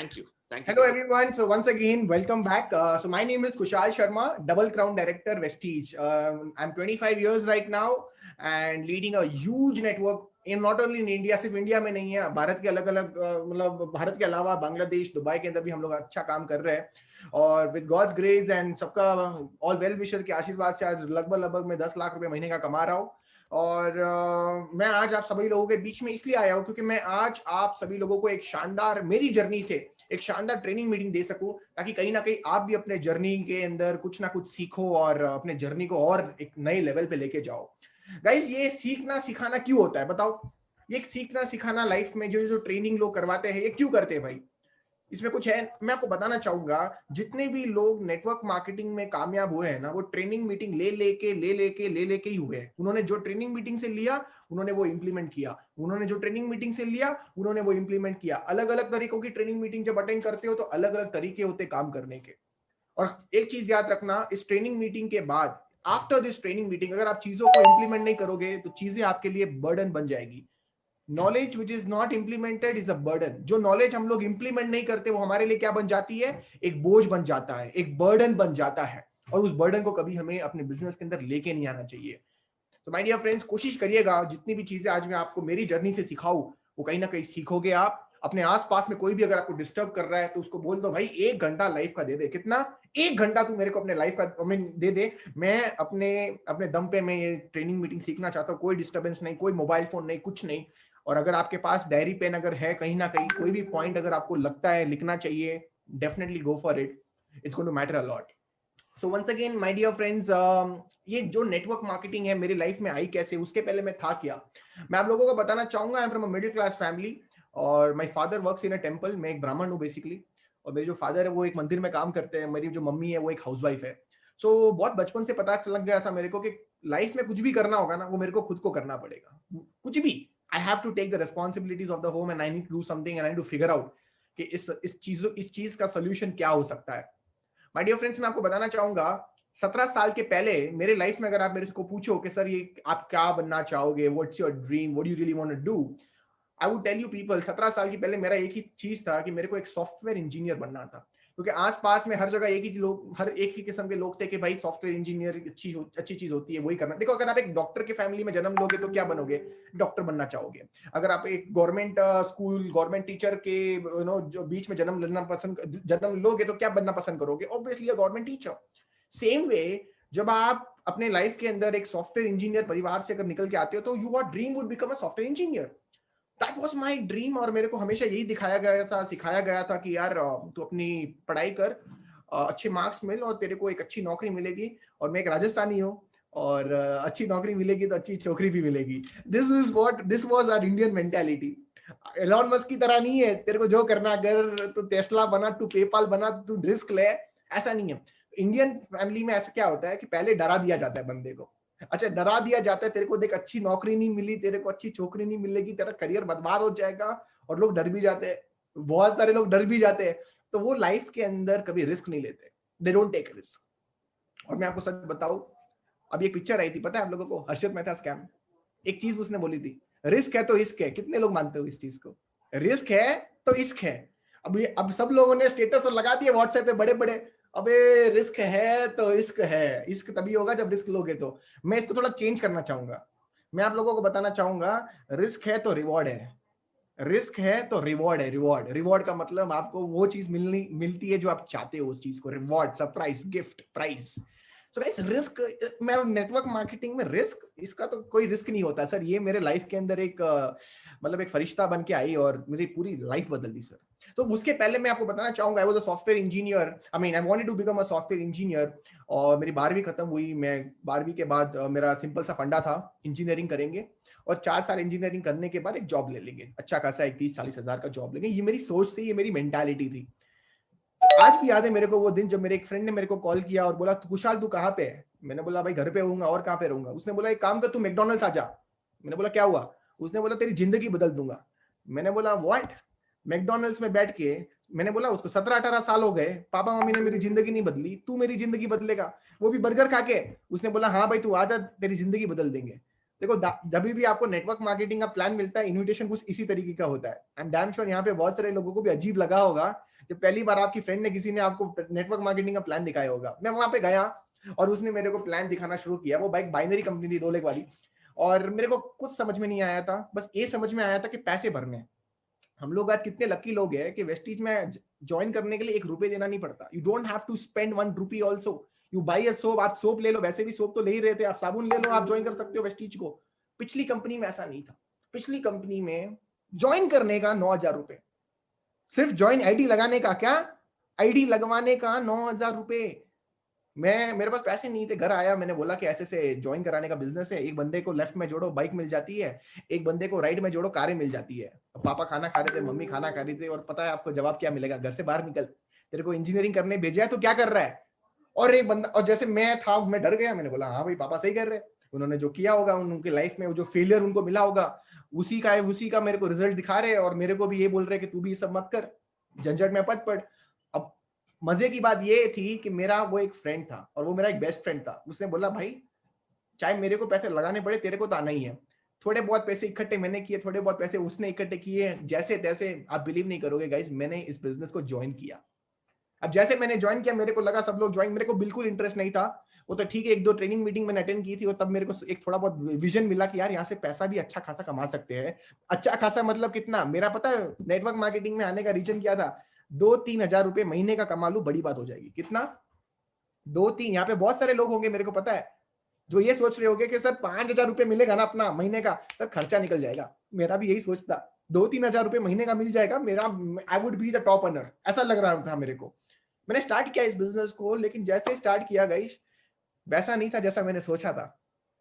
Thank you. Thank you Hello for this. everyone. So once again, welcome back. So my name is Kushal Sharma, Double Crown Director, Vestige. I'm 25 years right now and leading a huge network in not only in India, सिर्फ India में नहीं है, भारत के अलग अलग मतलब भारत के अलावा बांग्लादेश, दुबई के अंदर भी हम लोग अच्छा काम कर रहे हैं और विद गॉड्स ग्रेस एंड सबका ऑल वेल विशर के आशीर्वाद से आज लगभग मैं 10 लाख रुपए महीने का कमा रहा हूँ। और मैं आज आप सभी लोगों के बीच में इसलिए आया हूँ क्योंकि मैं आज आप सभी लोगों को एक शानदार मेरी जर्नी से एक शानदार ट्रेनिंग मीटिंग दे सकूं ताकि कहीं ना कहीं आप भी अपने जर्नी के अंदर कुछ ना कुछ सीखो और अपने जर्नी को और एक नए लेवल पे लेके जाओ। गाइस, ये सीखना सिखाना क्यों होता है बताओ? ये एक सीखना सिखाना लाइफ में जो जो ट्रेनिंग लोग करवाते हैं ये क्यों करते हैं भाई? इसमें कुछ है, मैं आपको बताना चाहूंगा। जितने भी लोग नेटवर्क मार्केटिंग में कामयाब हुए हैं ना, वो ट्रेनिंग मीटिंग ले लेके ही हुए हैं। उन्होंने जो ट्रेनिंग मीटिंग से लिया उन्होंने वो इंप्लीमेंट किया, उन्होंने जो ट्रेनिंग मीटिंग से लिया उन्होंने वो इंप्लीमेंट किया। अलग अलग तरीकों की ट्रेनिंग मीटिंग जब अटेंड करते हो तो अलग अलग तरीके होते काम करने के। और एक चीज याद रखना, इस ट्रेनिंग मीटिंग के बाद, आफ्टर दिस ट्रेनिंग मीटिंग, अगर आप चीजों को इंप्लीमेंट नहीं करोगे तो चीजें आपके लिए बर्डन बन जाएगी। Knowledge which is not implemented is a burden. जो नॉलेज हम लोग इंप्लीमेंट नहीं करते वो हमारे लिए क्या बन जाती है? एक बोझ बन जाता है, एक बर्डन बन जाता है। और उस बर्डन को कभी हमें अपने बिजनेस के अंदर लेके नहीं आना चाहिए। तो माय डियर फ्रेंड्स, कोशिश करिएगा जितनी भी चीजें आज मैं आपको मेरी जर्नी से सिखाऊं वो कहीं ना कहीं सीखोगे आप। अपने आसपास में कोई भी अगर आपको डिस्टर्ब कर रहा है तो उसको बोल दो, भाई 1 घंटा लाइफ का दे दे। कितना? 1 घंटा तू मेरे को अपने लाइफ का दे दे। मैं अपने अपने दम पे मैं ये ट्रेनिंग मीटिंग सीखना चाहता हूँ। कोई डिस्टर्बेंस नहीं, कोई मोबाइल फोन नहीं, कुछ नहीं। और अगर आपके पास डायरी पेन अगर है, कहीं ना कहीं कोई भी पॉइंट अगर आपको लगता है लिखना चाहिए, definitely go for it. It's going to matter a lot. So once again my dear friends, ये जो नेटवर्क मार्केटिंग है मेरी लाइफ में आई कैसे, उसके पहले मैं था क्या, मैं आप लोगों को बताना चाहूंगा। I am from a middle class family और my father works in a temple. मैं एक ब्राह्मण हूँ बेसिकली। और मेरे जो फादर है वो एक मंदिर में काम करते हैं। मेरी जो मम्मी है वो एक हाउसवाइफ है। सो बहुत बचपन से पता लग गया था मेरे को कि लाइफ में कुछ भी करना होगा ना वो मेरे को खुद को करना पड़ेगा। कुछ भी, I have to take the responsibilities of the home and I need to do something and I need to figure out कि इस चीज का सोल्यूशन क्या हो सकता है। माय डियर फ्रेंड्स, मैं आपको बताना चाहूंगा 17 साल के पहले मेरे लाइफ में अगर आप मेरे को पूछो कि सर ये आप क्या बनना चाहोगे, what's your dream, what do you really want to do, I would tell you people, 17 साल की पहले मेरा एक ही चीज था कि मेरे को एक सॉफ्टवेयर इंजीनियर बनना था। क्योंकि आसपास में हर जगह एक ही लोग, हर एक ही किस्म के लोग थे कि भाई सॉफ्टवेयर इंजीनियर अच्छी चीज होती है, वही करना। देखो, अगर आप एक डॉक्टर की फैमिली में जन्म लोगे तो क्या बनोगे? डॉक्टर बनना चाहोगे। अगर आप एक गवर्नमेंट स्कूल गवर्नमेंट टीचर के जो बीच में जन्म लोगे तो क्या बनना पसंद करोगे? Obviously a government teacher. Same way, जब आप अपने लाइफ के अंदर एक सॉफ्टवेयर इंजीनियर परिवार से अगर निकल के आते हो तो your dream would become a software engineer. That was my dream. और मेरे को हमेशा यही दिखाया गया था, सिखाया गया था कि यार तू अपनी पढ़ाई कर, अच्छे मार्क्स मिल और तेरे को एक अच्छी नौकरी मिलेगी। और मैं एक राजस्थानी हूँ और अच्छी नौकरी मिलेगी तो अच्छी छोकरी भी मिलेगी। This was our Indian mentality. Elon Musk की तरह नहीं है, तेरे को जो करना, अगर तू टेस्ला बना, तू पेपाल बना, तू रिस्क ले, ऐसा नहीं है। इंडियन फैमिली में ऐसा क्या होता है कि पहले डरा दिया जाता है बंदे को। अच्छा, डरा दिया जाता है, तेरे को देख अच्छी नौकरी नहीं मिली, तेरे को अच्छी छोकरी नहीं मिलेगी, तेरा करियर बर्बाद हो जाएगा। और लोग डर भी जाते हैं, बहुत सारे लोग डर भी जाते हैं। तो वो लाइफ के अंदर कभी रिस्क नहीं लेते, दे डोंट टेक रिस्क। और मैं आपको सच बताऊं, अब ये पिक्चर आई थी, पता है आप लोगों को, हर्षद मेहता स्कैम। एक चीज उसने बोली थी, रिस्क है तो इश्क है। कितने लोग मानते हो इस चीज को? रिस्क है तो इश्क है। अब सब लोगों ने स्टेटस और लगा दिए व्हाट्सएप पे बड़े बड़े, अबे रिस्क है तो इश्क है। इश्क तभी होगा जब रिस्क लोगे तो। मैं इसको थोड़ा चेंज करना चाहूंगा। मैं आप लोगों को बताना चाहूंगा, रिस्क है तो रिवॉर्ड है। रिस्क है तो रिवॉर्ड है। रिवॉर्ड, रिवॉर्ड का मतलब आपको वो चीज मिलती है जो आप चाहते हो, उस चीज को। Reward, surprise, gift, prize. So guys, risk, मैं नेटवर्क मार्केटिंग में रिस्क, इसका तो कोई रिस्क नहीं होता सर। ये मेरे लाइफ के अंदर एक मतलब एक फरिश्ता बन के आई और मेरी पूरी लाइफ बदल दी सर। तो उसके पहले मैं आपको बताना चाहूंगा, I was a software engineer. I wanted to become a software engineer. और मेरी 12वीं खत्म हुई। मैं 12वीं के बाद मेरा सिंपल सा फंडा था, इंजीनियरिंग करेंगे और 4 साल इंजीनियरिंग करने के बाद एक जॉब ले लेंगे, अच्छा खासा एक 30-40 हजार का जॉब लेंगे। ये मेरी सोच थी, ये मेरी मेंटालिटी थी। आज भी याद है मेरे को वो दिन जब मेरे एक फ्रेंड ने मेरे को कॉल किया और बोला, तू कुशाल तू कहाँ पे है? मैंने बोला भाई घर पे रहूंगा, और कहाँ पे रहूंगा। उसने बोला एक काम कर, तू मैकडॉनल्ड्स आ जा। मैंने बोला क्या हुआ? उसने बोला तेरी जिंदगी बदल दूंगा। मैंने बोला व्हाट? मैकडॉनल्ड्स में बैठ के, मैंने बोला उसको 17-18 साल हो गए, पापा मम्मी ने मेरी जिंदगी नहीं बदली, तू मेरी जिंदगी बदलेगा, वो भी बर्गर खा के। उसने बोला हाँ भाई तू आ जा, तेरी जिंदगी बदल देंगे। देखो, जब भी आपको नेटवर्क मार्केटिंग का प्लान मिलता है, इन्विटेशन कुछ इसी तरीके का होता है। एंड डैम श्योर यहाँ पे बहुत सारे लोगों को भी अजीब लगा होगा, जब पहली बार आपकी फ्रेंड ने किसी ने आपको नेटवर्क मार्केटिंग का प्लान दिखाया होगा। मैं वहां पे गया और उसने मेरे को प्लान दिखाना शुरू किया। वो बाइक बाइनरी कंपनी थी 2 लाख वाली, और मेरे को कुछ समझ में नहीं आया था, बस ये समझ में आया था कि पैसे भरने हैं। हम लोग आज कितने लकी लोग हैं कि वेस्टीज में ज्वाइन करने के लिए 1 रुपए देना नहीं पड़ता। You don't have to spend 1 rupee also. You buy a soap, आप सोप ले लो, वैसे भी सोप तो ले ही रहे थे, आप साबुन ले लो, आप ज्वाइन कर सकते हो वेस्टीज को। पिछली कंपनी में ऐसा नहीं था। पिछली कंपनी में ज्वाइन करने का 9,000 रुपए, सिर्फ ज्वाइन आईडी लगाने का, क्या आईडी लगवाने का 9,000 रुपए। मेरे पास पैसे नहीं थे, घर आया, मैंने बोला कि ऐसे से ज्वाइन कराने का बिजनेस है, एक बंदे को लेफ्ट में जोड़ो बाइक मिल जाती है, एक बंदे को राइट में जोड़ो कारें मिल जाती है। पापा खाना खा रहे थे, मम्मी खाना खा रही थी, और पता है आपको जवाब क्या मिलेगा? घर से बाहर निकल, तेरे को इंजीनियरिंग करने भेजा है तो क्या कर रहा है? और एक बंदा, और जैसे मैं था, मैं डर गया, मैंने बोला हाँ भाई पापा सही कर रहे हैं, उन्होंने जो किया होगा, उनकी लाइफ में जो फेलियर उनको मिला होगा उसी का मेरे को रिजल्ट दिखा रहे हैं, और मेरे को भी ये बोल रहे हैं कि तू भी ये सब मत कर, झंझट में मत पड़। अब मजे की बात ये थी कि मेरा वो एक फ्रेंड था, और वो मेरा एक बेस्ट फ्रेंड था। उसने बोला भाई चाहे मेरे को पैसे लगाने पड़े, तेरे को तो आना ही है। थोड़े बहुत पैसे इकट्ठे मैंने किए, थोड़े बहुत पैसे उसने इकट्ठे किए, जैसे तैसे। आप बिलीव नहीं करोगे गाइस, मैंने इस बिजनेस को ज्वाइन किया। अब जैसे मैंने ज्वाइन किया, मेरे को लगा सब लोग ज्वाइन, मेरे को बिल्कुल इंटरेस्ट नहीं था। वो तो ठीक है, 1-2 ट्रेनिंग मीटिंग मैंने अटेंड की थी, और तब मेरे को एक थोड़ा बहुत विजन मिला कि यार यहाँ से पैसा भी अच्छा खासा कमा सकते हैं। अच्छा खासा मतलब कितना? मेरा पता है नेटवर्क मार्केटिंग में आने का रीजन क्या था? 2-3 हजार रुपए महीने का कमा लूं, बड़ी बात हो जाएगी। कितना? 2-3। यहाँ पे बहुत सारे लोग होंगे, मेरे को पता है, जो ये सोच रहे होंगे कि सर 5,000 रुपए मिलेगा ना अपना महीने का, सर खर्चा निकल जाएगा। मेरा भी यही सोच था, 2-3 हजार रुपए महीने का मिल जाएगा, मेरा I would be the top earner, ऐसा लग रहा था मेरे को। मैंने स्टार्ट किया इस बिजनेस को, लेकिन जैसे स्टार्ट किया गाइस, वैसा नहीं था जैसा मैंने सोचा था।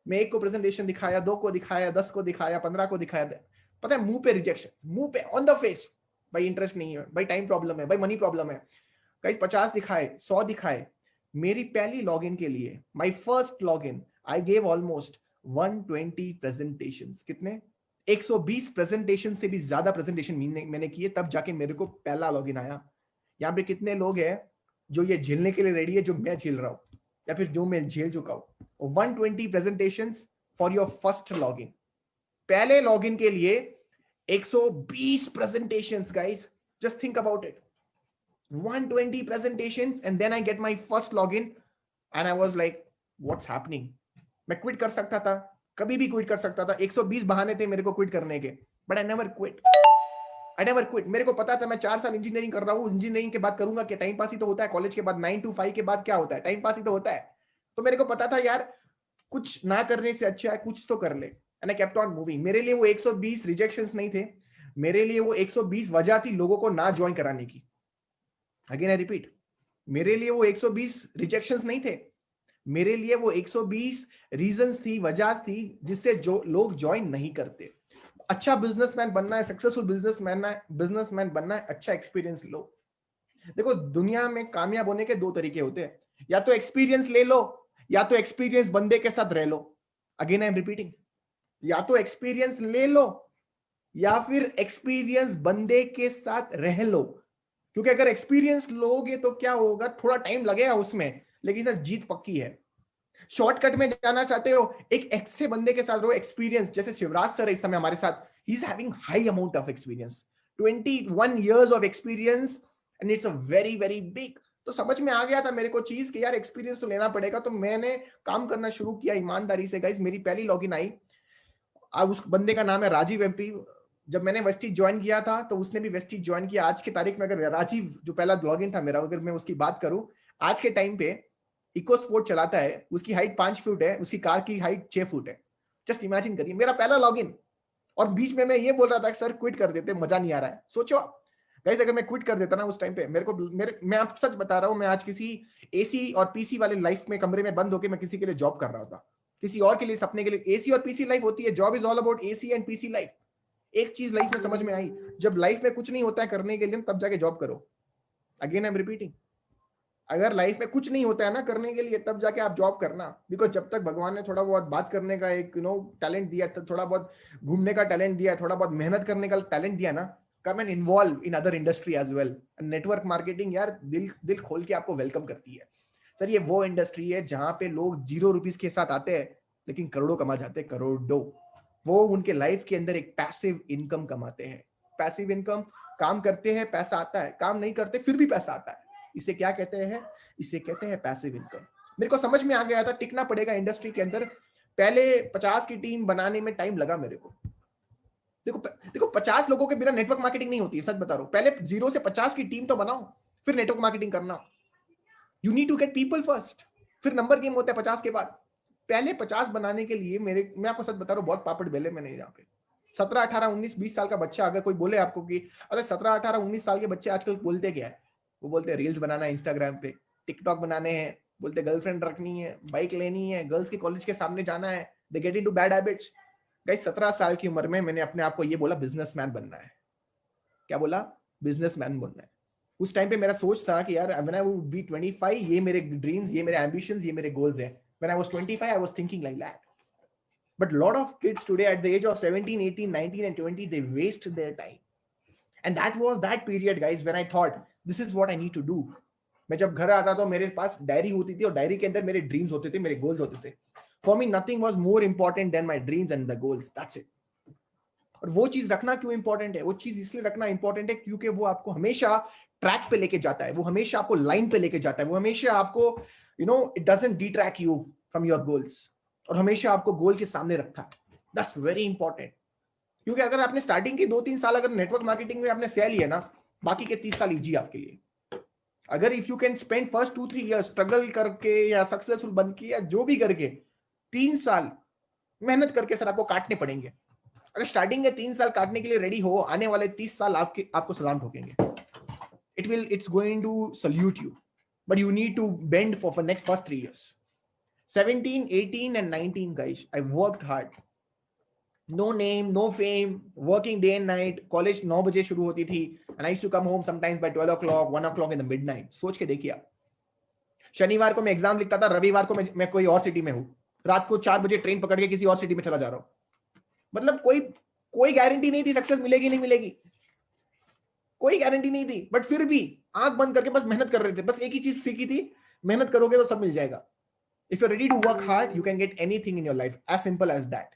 मैं 1 को प्रेजेंटेशन दिखाया, 2 को दिखाया, 10 को दिखाया, 15 को दिखाया, पता है मुंह पे रिजेक्शन, मुंह पे ऑन द फेस, भाई इंटरेस्ट नहीं है, भाई टाइम प्रॉब्लम है, भाई मनी प्रॉब्लम है। गाइस 50 दिखाए, 100 दिखाए। मेरी पहली लॉगिन के लिए, my first login, I gave almost 120 presentations. कितने? 120 प्रेजेंटेशन से भी ज्यादा प्रेजेंटेशन मैंने किए, तब जाके मेरे को पहला लॉगिन आया। यहाँ पे कितने लोग हैं जो ये झेलने के लिए रेडी है, जो मैं झेल रहा हूं, या फिर जो मैं झेल चुका हूं? 120 presentations for your first login. पहले लॉगिन के लिए 120 presentations guys, just think about it. 120 presentations, and then I get my first login, and I was like, what's happening? मैं क्विट कर सकता था, कभी भी क्विट कर सकता था, 120 बहाने थे मेरे को क्विट करने के, but I never quit. I never quit. मेरे को पता था मैं 4 साल इंजीनियरिंग कर रहा हूँ, इंजीनियरिंग के बाद करूंगा क्या? टाइम पास ही तो होता है। कॉलेज के बाद 9 to 5 के बाद क्या होता है? टाइम पास ही तो होता है। तो मेरे को पता था यार, कुछ ना करने से अच्छा है कुछ तो कर ले, and I kept on moving. मेरे लिए वो 120 रिजेक्शंस नहीं थे, मेरे लिए वो 120 वजह थी लोगों को ना ज्वाइन कराने की। अगेन आई रिपीट, मेरे लिए वो 120 रिजेक्शंस नहीं थे, मेरे लिए वो 120 रीजंस थी, वजह थी, जिससे जो लोग ज्वाइन नहीं करते। अच्छा बिजनेसमैन बनना है, सक्सेसफुल बिजनेसमैन बनना है, अच्छा एक्सपीरियंस लो। देखो दुनिया में कामयाब होने के 2 तरीके होते हैं, या तो एक्सपीरियंस ले लो, या तो एक्सपीरियंस बंदे के साथ रह लो। अगेन आई एम रिपीटिंग, या तो एक्सपीरियंस ले लो, या फिर एक्सपीरियंस बंदे के साथ रह लो। क्योंकि अगर एक्सपीरियंस लोगे तो क्या होगा, थोड़ा टाइम लगेगा उसमें, लेकिन सर जीत पक्की है। शॉर्टकट में जाना चाहते हो, एक ऐसे बंदे के साथ रहो, एक्सपीरियंस, जैसे शिवराज सर इस समय हमारे साथ, he is having high amount of experience, 21 years of experience, and it's a very very big. तो समझ में आ गया था मेरे को चीज कि यार एक्सपीरियंस तो लेना पड़ेगा, तो मैंने काम करना शुरू किया ईमानदारी से। गाइस मेरी पहली लॉगिन आई, अब उस बंदे का नाम है राजीव एमपी। जब मैंने वेस्टीज ज्वाइन किया था तो उसने भी वेस्टीज ज्वाइन किया। आज की तारीख में अगर राजीव जो पहला लॉगिन था मेरा, अगर मैं उसकी बात करूं, आज के टाइम पे इको स्पोर्ट चलाता है, उसकी हाइट 5 फुट है, उसकी कार की हाइट 6 फुट है। जस्ट इमेजिन करिए, मेरा पहला लॉगिन, और बीच में मैं ये बोल रहा था कि सर क्विट कर देते, मजा नहीं आ रहा है। सोचो गाइस, अगर मैं क्विट कर देता ना उस टाइम पे, मैं आप सच बता रहा हूं, मैं आज किसी एसी और पीसी वाले लाइफ में कमरे में बंद होकर मैं किसी के लिए जॉब कर रहा होता, किसी और के लिए, सपने के लिए। एसी और पीसी लाइफ होती है, job is all about AC and PC life. एक चीज लाइफ में समझ में आई, जब लाइफ में कुछ नहीं होता है करने के लिए, तब जाके जॉब करो। अगेन आई एम रिपीटिंग, अगर लाइफ में कुछ नहीं होता है ना करने के लिए, तब जाके आप जॉब करना। बिकॉज जब तक भगवान ने थोड़ा बहुत बात करने का एक टैलेंट दिया, थोड़ा बहुत घूमने का टैलेंट दिया, थोड़ा बहुत मेहनत करने का टैलेंट दिया ना, come and involve in other industry as well. Network marketing यार दिल खोल के आपको वेलकम करती है। सर ये वो इंडस्ट्री है जहां पे लोग 0 रुपीज के साथ आते हैं, लेकिन करोड़ों कमा जाते हैं, करोड़ों। वो उनके लाइफ के अंदर एक पैसिव इनकम कमाते हैं। पैसिव इनकम काम करते हैं पैसा आता है, काम नहीं करते फिर भी पैसा आता है। इसे क्या कहते हैं? इसे कहते हैं पैसिव इनकम। मेरे को समझ में आ गया था टिकना पड़ेगा इंडस्ट्री के अंदर। पहले 50 की टीम बनाने में टाइम लगा मेरे को। देखो 50 लोगों के बिना नेटवर्क मार्केटिंग नहीं होती है, सच बता रहा हूं। पहले 0 से 50 की टीम तो बनाओ, फिर नेटवर्क मार्केटिंग करना। You need to get people first, फिर नंबर गेम होता है 50 के बाद। पहले 50 बनाने के लिए मैं आपको सच बता रहा हूँ, बहुत पापड़ बेले मैंने यहाँ पे। 17, 18, 19, 20 साल का बच्चा अगर कोई बोले आपको कि अरे 17, 18, 19 साल के बच्चे आजकल बोलते क्या है? वो बोलते हैं रील्स बनाना है इंस्टाग्राम पे, टिकटॉक बनाने हैं, बोलते गर्लफ्रेंड रखनी है, बाइक लेनी है, गर्ल्स के कॉलेज के सामने जाना है, they get into bad habits. Guys 17 साल की उम्र में मैंने अपने आप को ये बोला बिजनेसमैन बनना है। क्या बोला? बिजनेसमैन बनना है। उस टाइम पे मेरा सोच था कि यार व्हेन आई वुड बी 25, ये मेरे ड्रीम्स, ये मेरे एम्बिशंस, ये मेरे गोल्स हैं। When I was 25, I was thinking like that. But a lot of kids today at the age of 17, 18, 19 and 20, they waste their time. And that was that period, guys, when I thought, this is what I need to do. मैं जब घर आता तो मेरे पास diary होती थी और diary के अंदर मेरे ड्रीम्स होते थे, मेरे गोल्स होते थे। For me, nothing was more important than my dreams and the goals. That's it. और वो चीज रखना क्यों इंपॉर्टेंट है? वो चीज इसलिए रखना इंपॉर्टेंट है क्योंकि वो आपको हमेशा ट्रैक पे लेके जाता है, वो हमेशा आपको लाइन पे लेके जाता है, वो हमेशा आपको it doesn't detract you from your goals, और हमेशा आपको गोल के सामने रखता है। That's very important. क्योंकि अगर आपने स्टार्टिंग के 2-3 साल अगर नेटवर्क मार्केटिंग में आपने सह लिया ना, बाकी के 30 साल इजी आपके लिए। अगर if you can spend first 2-3 years struggle करके या सक्सेसफुल बन के या जो भी करके 3 साल मेहनत करके सर आपको काटने पड़ेंगे। अगर स्टार्टिंग के 3 साल काटने के लिए रेडी हो, आने वाले 30 साल आपको सलाम ठोकेंगे। It's going to salute you, but you need to bend for next first 3 years. 17, 18 and 19, guys, I worked hard. No name, no fame, working day and night. College 9 बजे शुरू होती थी and I used to come home sometimes by 12 o'clock, 1 o'clock in the midnight. सोच के देखिए आप, शनिवार को मैं एग्जाम लिखता था, रविवार को मैं कोई और सिटी में हूँ, रात को 4 बजे ट्रेन पकड़ के किसी और सिटी में चला जा रहा हूँ। मतलब कोई गारंटी नहीं थी सक्सेस मिलेगी नहीं मिलेगी, कोई गारंटी नहीं थी। बट फिर भी आंख बंद करके बस मेहनत कर रहे थे। बस एक ही चीज सीखी थी, मेहनत करोगे तो सब मिल जाएगा। If you are ready to work hard, you can get anything in your life, as simple as that.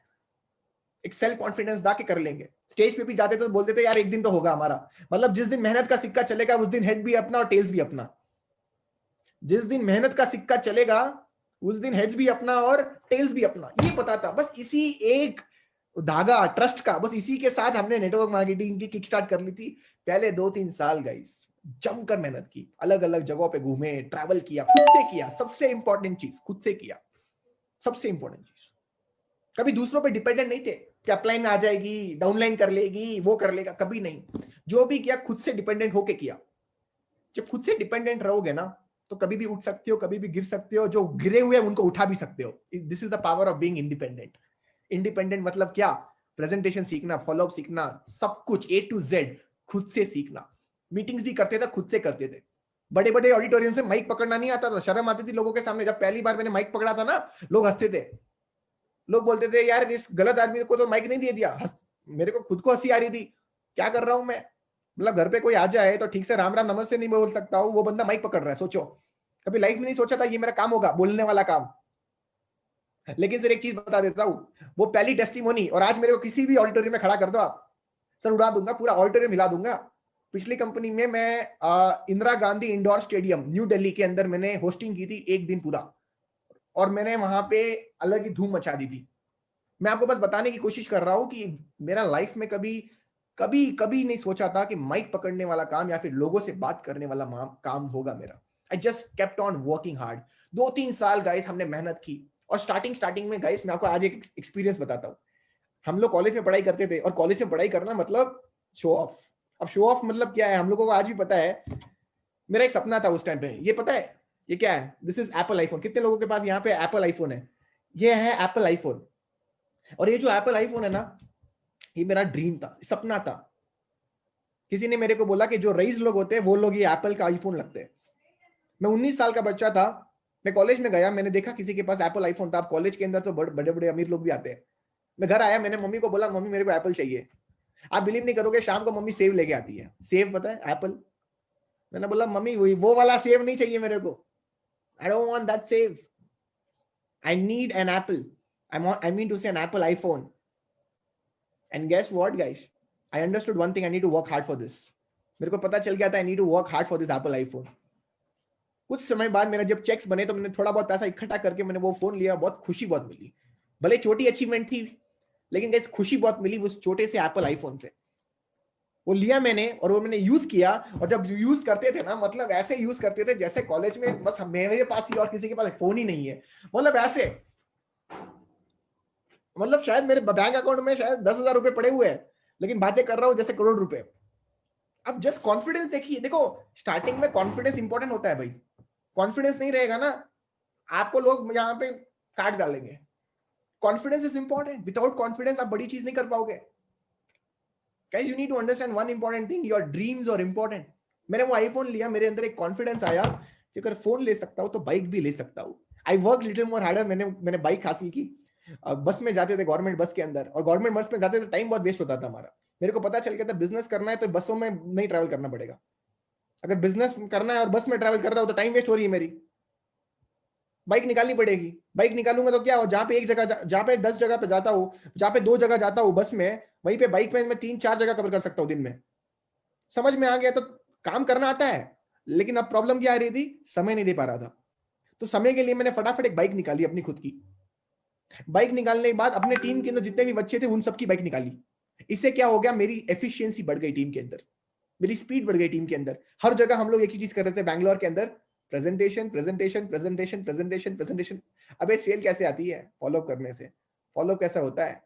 एक सेल्फ कॉन्फिडेंस दा के कर लेंगे। स्टेज पे भी जाते तो बोलते थे यार एक दिन तो होगा हमारा। मतलब जिस दिन मेहनत का सिक्का चलेगा उस दिन हेड भी अपना और टेल्स भी अपना। जिस दिन मेहनत का सिक्का चलेगा उस दिन हेड्स भी अपना और टेल्स भी अपना। ये पता था, बस इसी एक धागा ट्रस्ट का, बस इसी के साथ हमने नेटवर्क मार्केटिंग की किक स्टार्ट कर ली थी। पहले 2-3 साल गाइस जमकर मेहनत की, अलग अलग जगहों पे घूमे, ट्रैवल किया, खुद से किया। सबसे इंपॉर्टेंट चीज खुद से किया, सबसे इंपॉर्टेंट चीज। कभी दूसरों पे डिपेंडेंट नहीं थे कि अपलाइन आ जाएगी, डाउनलाइन कर लेगी, वो कर लेगा, कभी नहीं। जो भी किया खुद से डिपेंडेंट होके किया। जब खुद से डिपेंडेंट रहोगे ना तो कभी भी उठ सकते हो, कभी भी गिर सकते हो, जो गिरे हुए उनको उठा भी सकते हो। This is the power of being independent. Independent मतलब क्या? प्रेजेंटेशन सीखना, फॉलोअप सीखना, सब कुछ A to Z खुद से सीखना। मीटिंग्स भी करते थे, खुद से करते थे। बड़े बड़े ऑडिटोरियम से माइक पकड़ना नहीं आता था, शर्म आती थी लोगों के सामने। जब पहली बार मैंने माइक पकड़ा था ना, लोग हंसते थे। लोग बोलते थे यार इस गलत आदमी को तो माइक नहीं दे दिया। मेरे को खुद को हंसी आ रही थी, क्या कर रहा हूं मैं। मतलब घर पे कोई आ जाए तो ठीक से राम राम नमस्ते नहीं बोल सकता हूँ, वो बंदा माइक पकड़ रहा है। सोचो, कभी लाइफ में नहीं सोचा था ये मेरा काम होगा, बोलने वाला काम। लेकिन सर एक चीज बता देता हूं, वो पहली टेस्टिमोनी, और आज मेरे को किसी भी ऑडिटोरियम में खड़ा कर दो आप, सर उड़ा दूंगा, पूरा ऑडिटोरियम हिला दूंगा। पिछली कंपनी में मैं Indira Gandhi indoor stadium new Delhi के अंदर मैंने होस्टिंग की थी 1 दिन पूरा, और मैंने वहां पे अलग ही धूम मचा दी थी। मैं आपको बस बताने की कोशिश कर रहा हूं कि मेरा लाइफ में कभी कभी कभी नहीं सोचा था कि माइक पकड़ने वाला काम या फिर लोगों से बात करने वाला काम होगा मेरा। I just kept on working hard. 2-3 साल गाइस हमने मेहनत की। और स्टार्टिंग में गाइस मैं आपको आज एक एक्सपीरियंस बताता हूँ। हम लोग कॉलेज में पढ़ाई करते थे, और कॉलेज में पढ़ाई करना मतलब शो ऑफ। अब शो ऑफ मतलब क्या है हम लोगों को आज भी पता है। मेरा एक सपना था उस टाइम पे, ये पता है ये क्या है? This is Apple iPhone. कितने लोगों के पास यहाँ पे एप्पल आईफोन है? ये है एप्पल आईफोन। और ये जो एप्पल आईफोन है ना, ये मेरा ड्रीम था, सपना था। किसी ने मेरे को बोला कि जो रईस लोग होते हैं वो लोग ये एप्पल का आईफोन लगते हैं। मैं 19 साल का बच्चा था, मैं कॉलेज में गया, मैंने देखा किसी के पास एप्पल आईफोन था। कॉलेज के अंदर तो बड़े बड़े अमीर लोग भी आते हैं। मैं घर आया, मैंने मम्मी को बोला मम्मी मेरे को एप्पल चाहिए। आप बिलीव नहीं करोगे, शाम को मम्मी सेव लेके आती है। सेव पता है? एप्पल। मैंने बोला मम्मी वो वाला सेव नहीं चाहिए मेरे को, I don't want that save, I need an apple, I mean to say an apple iPhone. And guess what guys, I understood one thing, I need to work hard for this. मेरे को पता चल गया था I need to work hard for this Apple iPhone. कुछ समय बाद मेरा जब चेक्स बने तो मैंने थोड़ा बहुत पैसा इकट्ठा करके मैंने वो फोन लिया, बहुत खुशी बहुत मिली। भले छोटी अचीवमेंट थी, लेकिन गाइस खुशी बहुत मिली उस छोटे से एप्पल आईफोन से। वो लिया मैंने और वो मैंने यूज किया, और जब यूज करते थे ना, मतलब ऐसे यूज करते थे जैसे कॉलेज में बस मेरे पास ही और किसी के पास फोन ही नहीं है, मतलब ऐसे, मतलब शायद मेरे बैंक अकाउंट में शायद 10,000 रुपए पड़े हुए हैं, लेकिन बातें कर रहा हूं जैसे करोड़ रुपए। अब जस्ट कॉन्फिडेंस देखिए, देखो स्टार्टिंग में कॉन्फिडेंस इंपॉर्टेंट होता है भाई। कॉन्फिडेंस नहीं रहेगा ना, आपको लोग यहाँ पे काट डालेंगे। Confidence is important, without confidence आप बड़ी चीज नहीं कर पाओगे। Guys you need to understand one important thing, your dreams are important. मैंने वो आईफोन लिया, मेरे अंदर एक कॉन्फिडेंस आया कि अगर फोन ले सकता हूं तो बाइक भी ले सकता हूं। I work little more harder, मैंने बाइक हासिल की। बस में जाते थे, गवर्नमेंट बस के अंदर, और गवर्नमेंट बस में जाते थे टाइम बहुत वेस्ट होता था हमारा। मेरे को पता चल गया था बिजनेस करना है तो बसों में नहीं ट्रैवल करना पड़ेगा। अगर बिजनेस करना है और बस में ट्रैवल कर रहा हूं तो टाइम वेस्ट हो रही है मेरी, बाइक निकालनी पड़ेगी। बाइक निकालूंगा तो क्या हो, जहां पे एक जगह, जहां पे 10 जगह पे जाता हूँ, जहां पे 2 जगह जाता हूँ बस में, वहीं पे बाइक में मैं 3-4 जगह कवर कर सकता हूँ दिन में। समझ में आ गया? तो काम करना आता है, लेकिन अब प्रॉब्लम क्या आ रही थी, समय नहीं दे पा रहा था। तो समय के लिए मैंने फटाफट एक बाइक निकाली अपनी खुद की। बाइक निकालने के बाद अपने टीम के अंदर जितने भी बच्चे थे उन सबकी बाइक निकाली। इससे क्या हो गया, मेरी एफिशिएंसी बढ़ गई टीम के अंदर, मेरी स्पीड बढ़ गई टीम के अंदर। हर जगह हम लोग एक ही चीज कर रहे थे बैंगलोर के अंदर, presentation presentation presentation presentation presentation. अबे सेल कैसे आती है, फॉलो करने से। फॉलो कैसा होता है,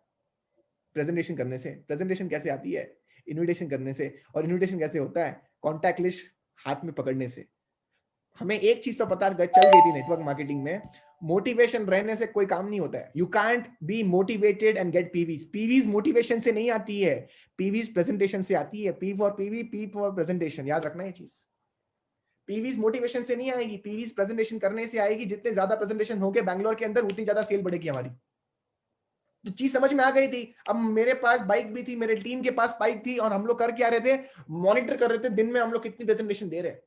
प्रेजेंटेशन करने से। प्रेजेंटेशन कैसे आती है, इनविटेशन करने से। और इनविटेशन कैसे होता है, कॉन्टैक्ट लिस्ट हाथ में पकड़ने से। हमें एक चीज तो पता चल गई थी नेटवर्क मार्केटिंग में, मोटिवेशन रहने से कोई काम नहीं होता है। You can't be motivated and get PVs. PVs motivation से नहीं आती है, पीवीज प्रेजेंटेशन से आती है। P for PV, P for presentation, याद रखना ये चीज। पीवीज मोटिवेशन से नहीं आएगी, पीवीज प्रेजेंटेशन करने से आएगी। जितने ज्यादा प्रेजेंटेशन होंगे बैंगलोर के अंदर, उतनी ज्यादा सेल बढ़ेगी हमारी। तो चीज समझ में आ गई थी। अब मेरे पास बाइक भी थी, मेरे टीम के पास बाइक थी, और हम लोग कर क्या रहे थे, मॉनिटर कर रहे थे दिन में हम लोग कितनी प्रेजेंटेशन दे रहे हैं।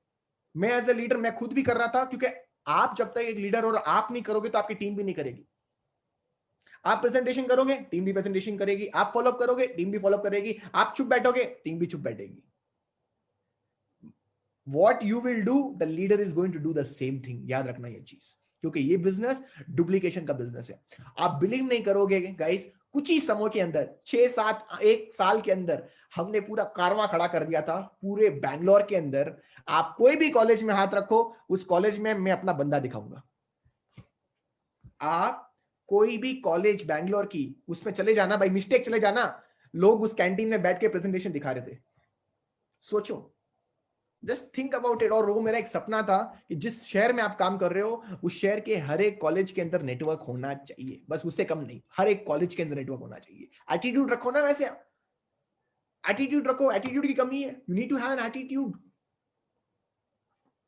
मैं एज ए लीडर मैं खुद भी कर रहा था, क्योंकि आप जब तक एक लीडर और आप नहीं करोगे तो आपकी टीम भी नहीं करेगी। आप प्रेजेंटेशन करोगे, टीम भी प्रेजेंटेशन करेगी। आप फॉलोअप करोगे, टीम भी फॉलोअप करेगी। आप चुप बैठोगे, टीम भी चुप बैठेगी। What you will do, the leader is going to do the same thing. याद रखना ये चीज, क्योंकि ये बिजनेस डुप्लीकेशन का बिजनेस है। आप बिलीव नहीं करोगे गाइस, कुछ ही समय के अंदर, 6-7 1 साल के अंदर हमने पूरा कारवां खड़ा कर दिया था पूरे बैंगलोर के अंदर। आप कोई भी कॉलेज में हाथ रखो, उस कॉलेज में मैं अपना बंदा दिखाऊंगा। आप कोई भी कॉलेज बैंगलोर की उसमें चले जाना, बाई मिस्टेक चले जाना, लोग उस कैंटीन में बैठ के प्रेजेंटेशन दिखा रहे थे। सोचो, जस्ट थिंक अबाउट इट। और वो मेरा एक सपना था कि जिस शहर में आप काम कर रहे हो, उस शहर के हर एक कॉलेज के अंदर नेटवर्क होना चाहिए, बस उससे कम नहीं, हर एक कॉलेज के अंदर नेटवर्क होना चाहिए। एटीट्यूड रखो ना, वैसे एटीट्यूड रखो। एटीट्यूड की कमी है, you need to have an attitude.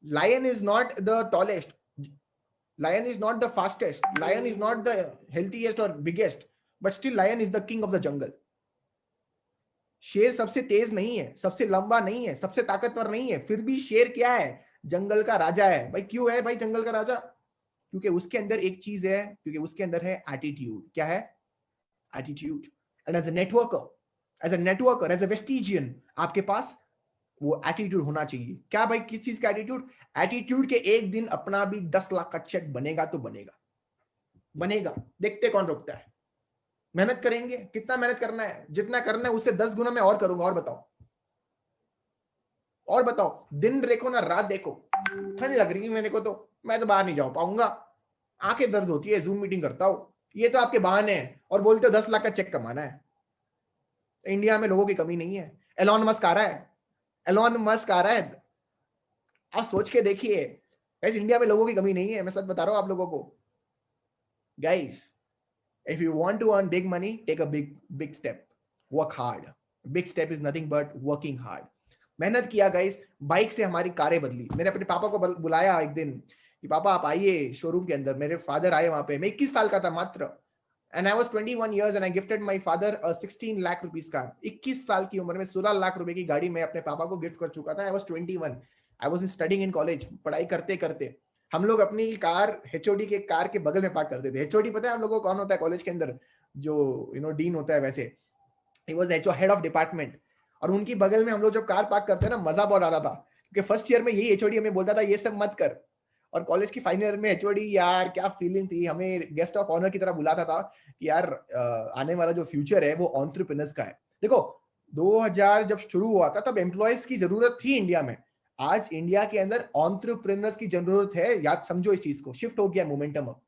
Lion is not the tallest, lion is not the fastest, lion is not the healthiest और biggest, but still lion is the king of the jungle. शेर सबसे तेज नहीं है, सबसे लंबा नहीं है, सबसे ताकतवर नहीं है, फिर भी शेर क्या है, जंगल का राजा है भाई। क्यों है भाई जंगल का राजा? क्योंकि उसके अंदर एक चीज है, क्योंकि उसके अंदर है एटीट्यूड। क्या है? Attitude. And as a networker, as a Vestigian, आपके पास वो एटीट्यूड होना चाहिए। क्या भाई, किस चीज का एटीट्यूड? एटीट्यूड के एक दिन अपना भी 10 लाख का चेक बनेगा तो बनेगा, बनेगा। देखते कौन रोकता है। मेहनत करेंगे, कितना मेहनत करना है, जितना करना है उससे 10 गुना मैं और करूंगा। और बताओ, और बताओ, दिन देखो ना रात देखो, ठंड लग रही है मेरे को तो मैं तो बाहर नहीं जा पाऊंगा, आंखें दर्द होती है, जूम मीटिंग करता हूं। ये तो आपके बहाने हैं, और बोलते हो 10 लाख का चेक कमाना है। इंडिया में लोगों की कमी नहीं है। एलॉन मस्क आ रहा है, एलॉन मस्क आ रहा है, आप सोच के देखिए। गाइस इंडिया में लोगों की कमी नहीं है, मैं सच बता रहा हूं आप लोगों को। Guys, if you want to earn big money, take a big step, work hard. Big step is nothing but working hard. मेहनत किया गाइस, बाइक से हमारी कारें बदली। मैंने अपने पापा को बुलाया एक दिन कि पापा आप आइए शोरूम के अंदर। मेरे फादर आए वहां पे, मैं 21 साल का था मात्र, and I was 21 years and I gifted my father a 16 lakh rupees car. 21 साल की उम्र में 16 लाख रुपए की गाड़ी मैं अपने पापा को गिफ्ट कर चुका था। I was 21, I was studying in college. पढ़ाई करते करते हम लोग अपनी कार एचओडी के कार के बगल में पार्क करते थे। एचओडी पता है आप लोगों को कौन होता है कॉलेज के अंदर? जो डीन होता है वैसे, he was the head of department. और उनकी बगल में हम लोग जब कार पार्क करते हैं ना, मजा बहुत आता था, क्योंकि फर्स्ट ईयर में यही एचओडी हमें बोलता था ये सब मत कर, और कॉलेज की फाइनल ईयर में एचओडी, यार क्या फीलिंग थी, हमें गेस्ट ऑफ ऑनर की तरह बुलाता था कि यार आने वाला जो फ्यूचर है वो एंटरप्रेन्योर्स का है। देखो 2000 जब शुरू हुआ था तब एम्प्लॉयज की जरूरत थी इंडिया में, आज इंडिया के अंदर एंटरप्रेन्योर्स की जरूरत है, याद समझो इस चीज को, शिफ्ट हो गया मोमेंटम, अब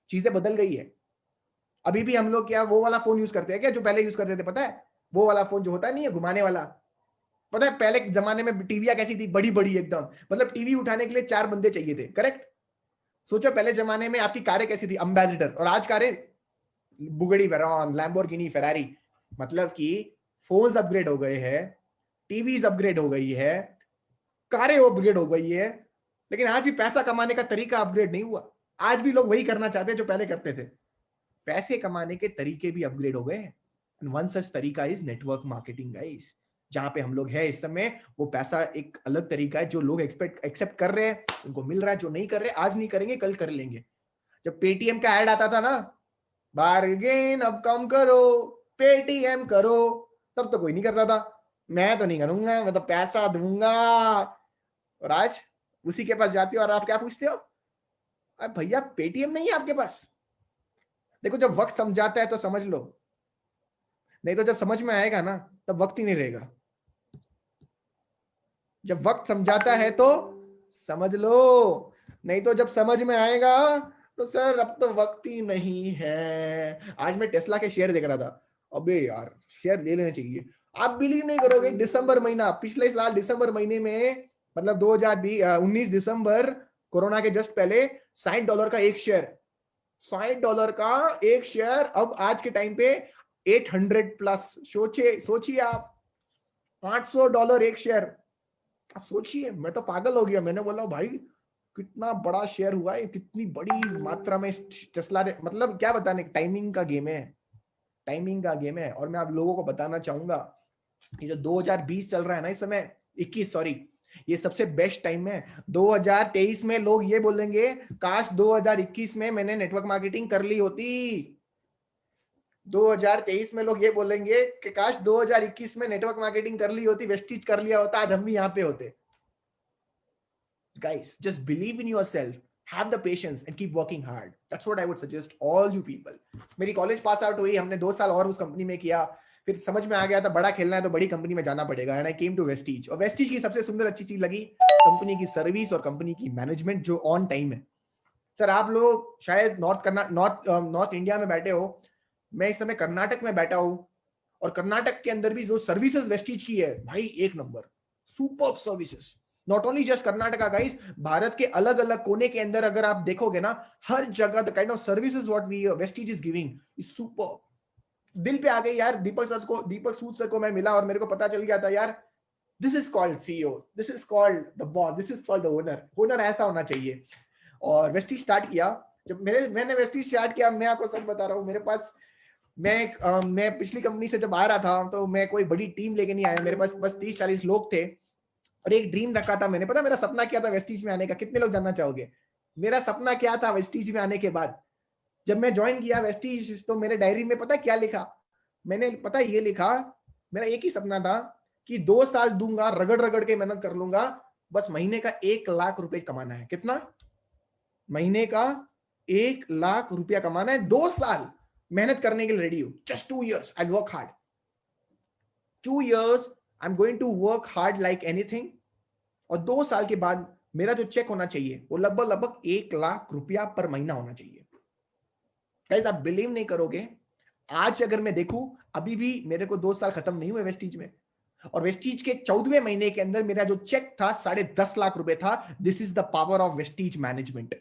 चीजें बदल गई है। अभी भी हम लोग क्या वो वाला फोन यूज करते हैं क्या जो पहले यूज करते थे, पता है वो वाला फोन जो होता नहीं है घुमाने वाला, पता है पहले के जमाने में टीवियां कैसी थी, बड़ी बड़ी एकदम, मतलब टीवी उठाने के लिए 4 बंदे चाहिए थे, करेक्ट। सोचो पहले जमाने में आपकी कारें कैसी थी, अम्बेसडर, और आज कारें बुगड़ी, वेरॉन, लैम्बोर्गिनी, फेरारी। मतलब कि फोन्स अपग्रेड हो गए हैं, टीवीज अपग्रेड हो गई है, कारें अपग्रेड हो गई है, लेकिन आज भी पैसा कमाने का तरीका अपग्रेड नहीं हुआ। आज भी लोग वही करना चाहते हैं जो पहले करते थे, पैसे कमाने के तरीके भी अपग्रेड हो गए हैं। वन सच तरीका इज नेटवर्क मार्केटिंग गाइस, जहां पे हम लोग हैं इस समय, वो पैसा एक अलग तरीका है जो लोग एक्सेप्ट कर रहे हैं, उनको मिल रहा है, जो नहीं कर रहे आज नहीं करेंगे कल कर लेंगे। जब पेटीएम का ऐड आता था ना, बार्गेन अब कम करो, पेटीएम करो, तब तो कोई नहीं करता था, मैं तो नहीं करूंगा, मैं तो पैसा दूंगा। और आज उसी के पास जाते हो और आप क्या पूछते हो, अरे भैया पेटीएम नहीं है आपके पास। देखो जब वक्त समझाता है तो समझ लो, नहीं तो जब समझ में आएगा ना तब वक्त ही नहीं रहेगा। जब वक्त समझाता है तो समझ लो, नहीं तो जब समझ में आएगा तो सर अब तो वक्त ही नहीं है। आज मैं टेस्ला के शेयर देख रहा था, अबे यार शेयर ले लेने चाहिए। आप बिलीव नहीं करोगे, दिसंबर महीना, पिछले साल दिसंबर महीने में, मतलब 2019 दिसंबर, कोरोना के जस्ट पहले, $60 का एक शेयर, $60 का एक शेयर, अब आज के टाइम पे 800 प्लस। सोचिए आप, $500 एक शेयर। आप सोचिए, मैं तो पागल हो गया, मैंने बोला भाई कितना बड़ा शेयर हुआ है, कितनी बड़ी मात्रा में टेस्ला ने, मतलब क्या बताने, टाइमिंग का गेम है, टाइमिंग का गेम है। और मैं आप लोगों को बताना चाहूंगा, ये जो 2020 चल रहा है ना इस समय, 21 सॉरी, ये सबसे बेस्ट टाइम है। 2023 में लोग ये बोलेंगे काश 2021 में मैंने नेटवर्क मार्केटिंग कर ली होती। 2023 में लोग ये बोलेंगे कि काश 2021 में नेटवर्क मार्केटिंग कर ली होती, वेस्टीज कर लिया होता, आज हम भी यहाँ पे होते। Guys, just believe in yourself, have the patience and keep working hard. That's what I would suggest all you people. मेरी कॉलेज पास आउट हुई, हमने 2 साल और उस कंपनी में किया, फिर समझ में आ गया था बड़ा खेलना है तो बड़ी कंपनी में जाना पड़ेगा, and I came to Vestige. और वेस्टीज की सबसे सुंदर अच्छी चीज लगी कंपनी की सर्विस और कंपनी की मैनेजमेंट जो ऑन टाइम है। सर आप लोग शायद नॉर्थ इंडिया में बैठे हो, मैं इस समय कर्नाटक में बैठा हूं, और कर्नाटक के अंदर भी जो सर्विसेज वेस्टीज की है भाई, एक number, superb services. Not only just Karnataka guys, Bharat के अलग अलग कोने के अंदर अगर आप देखोगे ना, हर जगह the kind of services what we Vestige is giving is superb. दिल पे आ गई यार, दीपक सूद सर को मैं मिला और मेरे को पता चल गया था यार, this is called CEO, this is called the boss, this is called the owner. Owner ऐसा होना चाहिए। और वेस्टीज स्टार्ट किया, जब मैंने वेस्टीज स्टार्ट किया, मैं आपको सच बता रहा हूँ, मेरे पास, मैं पिछली कंपनी से जब आ रहा था तो मैं कोई बड़ी टीम लेके नहीं आया, मेरे पास बस 30-40 लोग थे, और एक ड्रीम रखा था मैंने। पता मेरा सपना क्या था वेस्टीज में आने का, कितने लोग जानना चाहोगे? मेरा सपना क्या था वेस्टीज में आने के बाद, जब मैं ज्वाइन किया वेस्टीज, तो मेरे डायरी में पता क्या लिखा, मैंने पता ये लिखा, मेरा एक ही सपना था कि 2 साल दूंगा, रगड़ रगड़ के मेहनत कर लूंगा, बस महीने का 1 लाख रुपए कमाना है। कितना? महीने का 1 लाख रुपया कमाना है, 2 साल मेहनत करने के लिए रेडी हूं, just 2 years I work hard, 2 years I am going to work hard like anything, और 2 साल के बाद मेरा जो चेक होना चाहिए वो लगभग लगभग 1 लाख रुपया पर महीना होना चाहिए। गाइस आप बिलीव नहीं करोगे, आज अगर मैं देखूं, अभी भी मेरे को 2 साल खत्म नहीं हुए वेस्टीज में, और वेस्टीज के 14वें महीने के अंदर मेरा जो चेक था 10.5 लाख रुपए था। This is the power of Vestige management,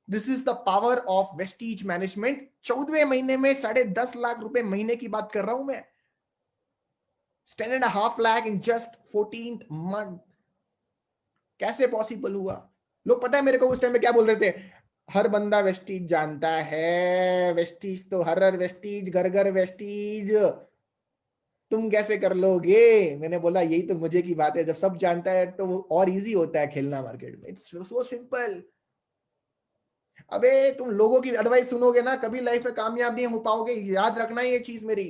this is the power of Vestige management. 14वें महीने में 10.5 लाख रुपए महीने की बात कर रहा हूं मैं, 10.5 lakh in just 14th month। कैसे पॉसिबल हुआ? लोग पता है मेरे को उस टाइम में क्या बोल रहे थे, हर बंदा वेस्टीज जानता है, वेस्टीज तो हर वेस्टीज, घर घर वेस्टीज, तुम कैसे कर लोगे? मैंने बोला यही तो मजे की बात है, जब सब जानता है तो वो और इजी होता है खेलना मार्केट में। It's so simple. अबे तुम लोगों की एडवाइस सुनोगे ना, कभी लाइफ में कामयाब नहीं हो पाओगे, याद रखना ये चीज मेरी।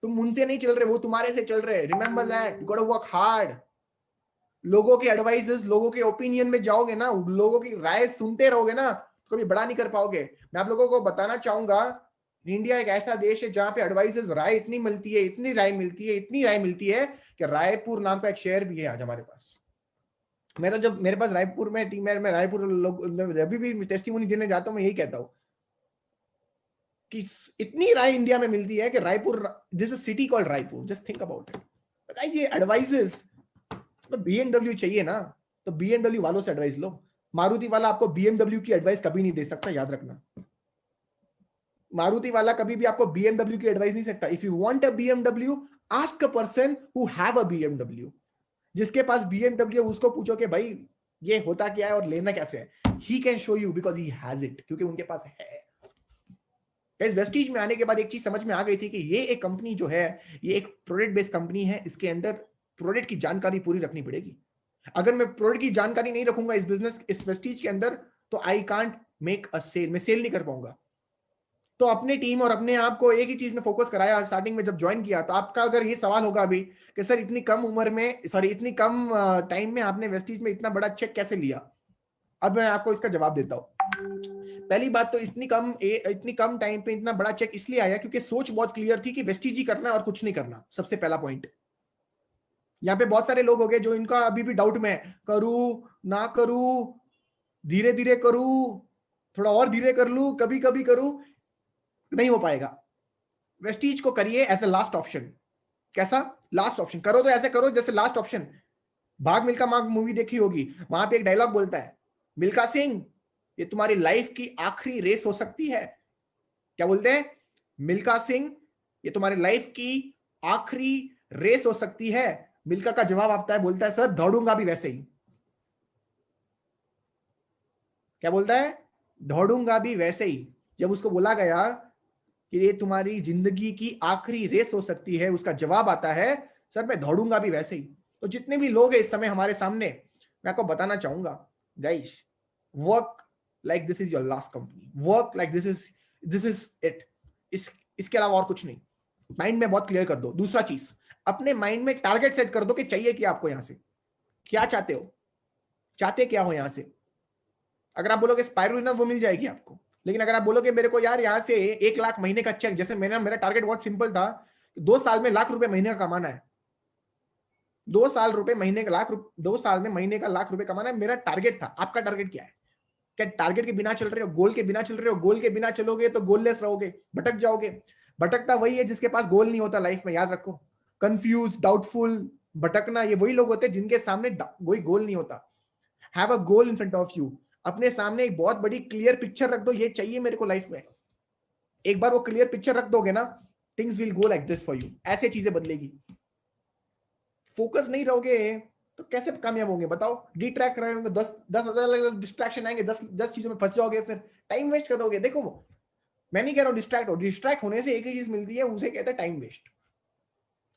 तुम उनसे नहीं चल रहे, वो तुम्हारे से चल रहे। Remember that, you got to work hard. लोगों के एडवाइसेस, लोगों के ओपिनियन में जाओगे ना, लोगों की राय सुनते रहोगे ना, तो कभी बड़ा नहीं कर पाओगे। मैं आप लोगों को बताना चाहूंगा, इंडिया एक ऐसा देश है जहां पे एडवाइसेस, राय इतनी मिलती है, इतनी राय मिलती है, इतनी राय मिलती है कि रायपुर नाम का एक शहर भी है आज हमारे पास। मैं तो जब मेरे पास रायपुर में टीम है, मैं रायपुर लोग अभी भी टेस्टिमोनी देने जाता हूँ, मैं यही कहता हूँ कि इतनी राय इंडिया में मिलती है कि Raipur, this is city called Raipur, just think about it. Guys ये एडवाइसेस, तो बीएमडब्ल्यू चाहिए ना, तो बीएमडब्ल्यू वालों से एडवाइस लो। मारुति वाला आपको बीएमडब्ल्यू की एडवाइस कभी नहीं दे सकता, याद रखना। मारुति वाला कभी भी आपको बीएमडब्ल्यू की एडवाइस नहीं सकता। If you want a BMW, ask a person who have a BMW. जिसके पास बीएमडब्ल्यू, उसको पूछो कि भाई ये होता क्या है और लेना कैसे है। He can show you because he has it, क्योंकि उनके पास है। इस वेस्टीज में आने के बाद एक चीज समझ में आ गई थी कि ये एक कंपनी जो है, ये एक प्रोडक्ट बेस्ड कंपनी है। इसके अंदर प्रोडक्ट की जानकारी पूरी रखनी पड़ेगी। अगर मैं प्रोडक्ट की जानकारी नहीं रखूंगा इस बिजनेस, इस वेस्टीज के अंदर, तो I can't make a sale, मैं सेल नहीं कर पाऊंगा। तो अपनी टीम और अपने आप को एक ही चीज में फोकस कराया स्टार्टिंग में जब ज्वाइन किया। तो आपका अगर ये सवाल होगा अभी कि सर इतनी कम उम्र में, सॉरी इतनी कम टाइम में आपने वेस्टीज में इतना बड़ा चेक कैसे लिया, अब मैं आपको इसका जवाब देता हूं। पहली बात तो इतनी कम टाइम पे इतना बड़ा चेक इसलिए आया क्योंकि सोच बहुत क्लियर थी कि वेस्टीज ही करना है और कुछ नहीं करना। सबसे पहला पॉइंट। यहाँ पे बहुत सारे लोग हो गए जो इनका अभी भी डाउट में, करूं ना करूं, धीरे धीरे करूं, थोड़ा और धीरे कर लूं, कभी कभी करूं, नहीं हो पाएगा। वेस्टीज को करिए एज ए लास्ट ऑप्शन। कैसा लास्ट ऑप्शन? करो तो ऐसे करो जैसे लास्ट ऑप्शन। भाग मिल्खा भाग मूवी देखी होगी, वहां पे एक डायलॉग बोलता है, मिल्खा सिंह ये तुम्हारी लाइफ की आखिरी रेस हो सकती है। क्या बोलते हैं? मिल्खा सिंह ये तुम्हारी लाइफ की आखिरी रेस हो सकती है। मिल्खा का जवाब आता है, बोलता है सर दौड़ूंगा भी वैसे ही। क्या बोलता है? दौड़ूंगा भी वैसे ही। जब उसको बोला गया कि ये तुम्हारी जिंदगी की आखिरी रेस हो सकती है, उसका जवाब आता है, सर मैं दौड़ूंगा भी वैसे ही। तो जितने भी लोग हैं इस समय हमारे सामने, मैं आपको बताना चाहूंगा, guys work like this is your last company, work like this is it. इसके अलावा और कुछ नहीं। माइंड में बहुत क्लियर कर दो। दूसरा चीज, अपने माइंड में टारगेट सेट कर दो कि चाहिए क्या आपको, यहां से क्या चाहते हो, चाहते क्या हो यहां से। अगर आप बोलोगे स्पाइरुलिना, वो मिल जाएगी आपको। लेकिन अगर आप बोलोगे मेरे को यार यहाँ से 1 लाख महीने का चेक, जैसे मेरा टारगेट बहुत सिंपल था, 2 साल में ₹1,00,000 महीने का कमाना है। 2 साल महीने का 2 साल में महीने का ₹1,00,000 कमाना है, मेरा टारगेट था। आपका टारगेट क्या है? क्या टारगेट के बिना चल रहे हो, गोल के बिना चल रहे हो? गोल के बिना चलोगे तो गोललेस रहोगे, भटक जाओगे। भटकता वही है जिसके पास गोल नहीं होता लाइफ में, याद रखो। कंफ्यूज, डाउटफुल, भटकना, ये वही लोग होते हैं जिनके सामने कोई गोल नहीं होता। Have a goal in front of you. अपने सामने एक बहुत बड़ी क्लियर पिक्चर रख दो, ये चाहिए मेरे को लाइफ में। एक बार वो क्लियर पिक्चर रख दोगे ना, things will go like this for you. ऐसे चीजें बदलेगी। फोकस नहीं रहोगे तो कैसे कामयाब होंगे बताओ? डिट्रैक्ट रहे होंगे, 10,000 अलग डिस्ट्रैक्शन आएंगे, 10 चीजों में फंस जाओगे, फिर टाइम वेस्ट करोगे। देखो मैं नहीं कह रहा हूं डिस्ट्रैक्ट हो, डिस्ट्रैक्ट होने से एक ही चीज मिलती है, उसे कहते हैं टाइम वेस्ट।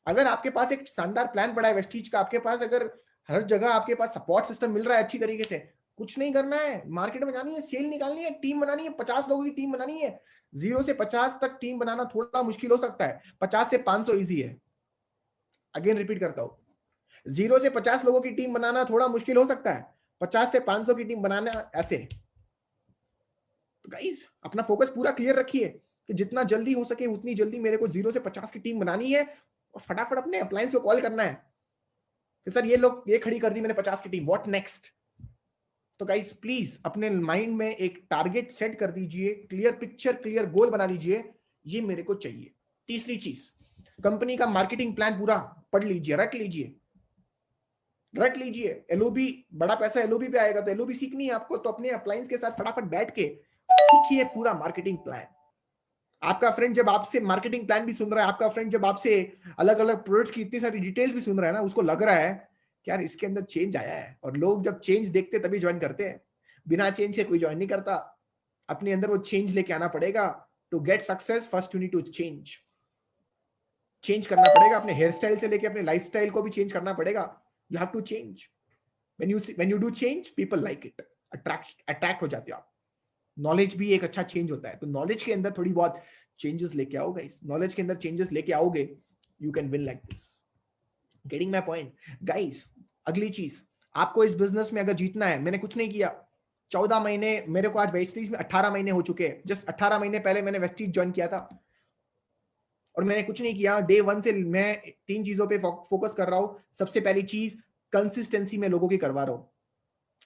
अगर आपके पास एक शानदार प्लान पड़ा है वेस्टीज का, आपके पास अगर हर जगह आपके पास सपोर्ट सिस्टम मिल रहा है अच्छी तरीके से, कुछ नहीं करना है, मार्केट में जानी है, सेल निकालनी है, टीम बनानी है, 50 लोगों की टीम बनानी है। 0 से 50 तक टीम बनाना थोड़ा मुश्किल हो सकता है, 50 से 500 ईजी है। अगेन रिपीट करता हूं, 0 से 50 लोगों की टीम बनाना थोड़ा मुश्किल हो सकता है, 50 से 500 की टीम बनाना ऐसे। तो गाइस अपना फोकस पूरा क्लियर रखिए कि जितना जल्दी हो सके उतनी जल्दी मेरे को 0 से 50 की टीम बनानी है, और फटाफट अपने अप्लायंस को कॉल करना है कि सर ये लोग ये खड़ी कर दी मैंने 50 की टीम, व्हाट नेक्स्ट। तो गाइस प्लीज अपने माइंड में एक टारगेट सेट कर दीजिए, क्लियर पिक्चर, क्लियर गोल बना लीजिए, ये मेरे को चाहिए। तीसरी चीज, कंपनी का मार्केटिंग प्लान पूरा पढ़ लीजिए, रट लीजिए, रट लीजिए। एलओबी, बड़ा पैसा एलओबी पे आएगा, तो एलओबी सीखनी है आपको, तो अपने अप्लायंस के साथ फटाफट बैठ के सीखिए पूरा मार्केटिंग प्लान। आपका फ्रेंड जब आपसे मार्केटिंग प्लान भी सुन रहा है, आपका फ्रेंड जब आपसे अलग अलग प्रोडक्ट्स की इतनी सारी डिटेल्स भी सुन रहा है ना, उसको लग रहा है कि यार इसके अंदर चेंज आया है। और लोग जब चेंज देखते तभी ज्वाइन करते हैं, बिना चेंज के कोई ज्वाइन नहीं करता। अपने अंदर वो चेंज लेके आना पड़ेगा। To get success first you need to change. Change करना पड़ेगा, अपने हेयर स्टाइल से लेके अपने लाइफ स्टाइल को भी चेंज करना पड़ेगा। You have to change. When you do change, people like it, attract हो जाते हो आप। नॉलेज भी एक अच्छा चेंज होता है, तो नॉलेज के अंदर थोड़ी बहुत चेंजेस लेके आओ गाइस। नॉलेज के अंदर चेंजेस लेके आओगे you can win like this. Getting my point, guys? अगली चीज, आपको इस बिजनेस में अगर जीतना है, मैंने कुछ नहीं किया, 14 महीने मेरे को आज वेस्टीज में 18 महीने हो चुके हैं, जस्ट 18 महीने पहले मैंने वेस्टीज ज्वाइन किया था और मैंने कुछ नहीं किया। डे 1 से मैं 3 चीजों पे फोकस कर रहा हूं। सबसे पहली चीज, कंसिस्टेंसी में लोगों की करवा रहा हूं,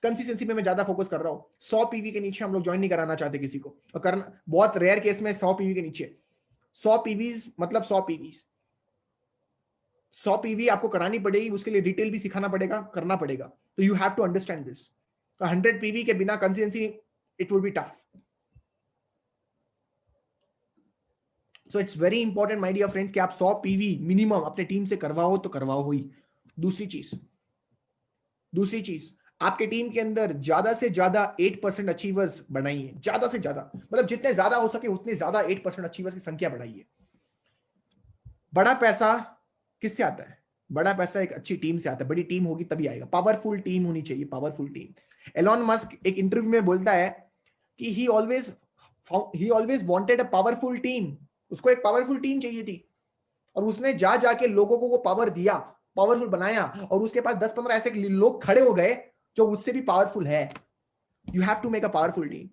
कंसिस्टेंसी में मैं ज्यादा फोकस कर रहा हूं। 100 पीवी के नीचे हम लोग ज्वाइन नहीं कराना चाहते किसी को, और करना बहुत रेयर केस में 100 पीवी के नीचे। 100 पीवीज मतलब 100 पीवीज, 100 पीवी आपको करानी पड़ेगी, उसके लिए डिटेल भी सिखाना पड़ेगा, करना पड़ेगा। तो you have to understand this. तो 100 पीवी के बिना consistency, it will be tough. So it's very important my dear friends कि आप 100 पीवी मिनिमम अपने टीम से करवाओ तो करवाओ ही। दूसरी चीज, आपके टीम के अंदर ज्यादा से ज्यादा 8% अचीवर्स बढ़ाइए, ज्यादा से ज्यादा, मतलब जितने ज्यादा हो सके उतने ज्यादा 8% अचीवर्स की संख्या बढ़ाइए। बड़ा पैसा किससे आता है? बड़ा पैसा एक अच्छी टीम से आता है, बड़ी टीम होगी तभी आएगा, पावरफुल टीम होनी चाहिए, पावरफुल टीम। एलॉन मस्क एक इंटरव्यू में बोलता है कि ही always wanted a powerful team, उसको एक पावरफुल टीम चाहिए थी, और उसने जाके लोगों को वो पावर दिया, पावरफुल बनाया, और उसके पास 10-15 ऐसे लोग खड़े हो गए जो उससे भी पावरफुल है। You have to make a powerful team.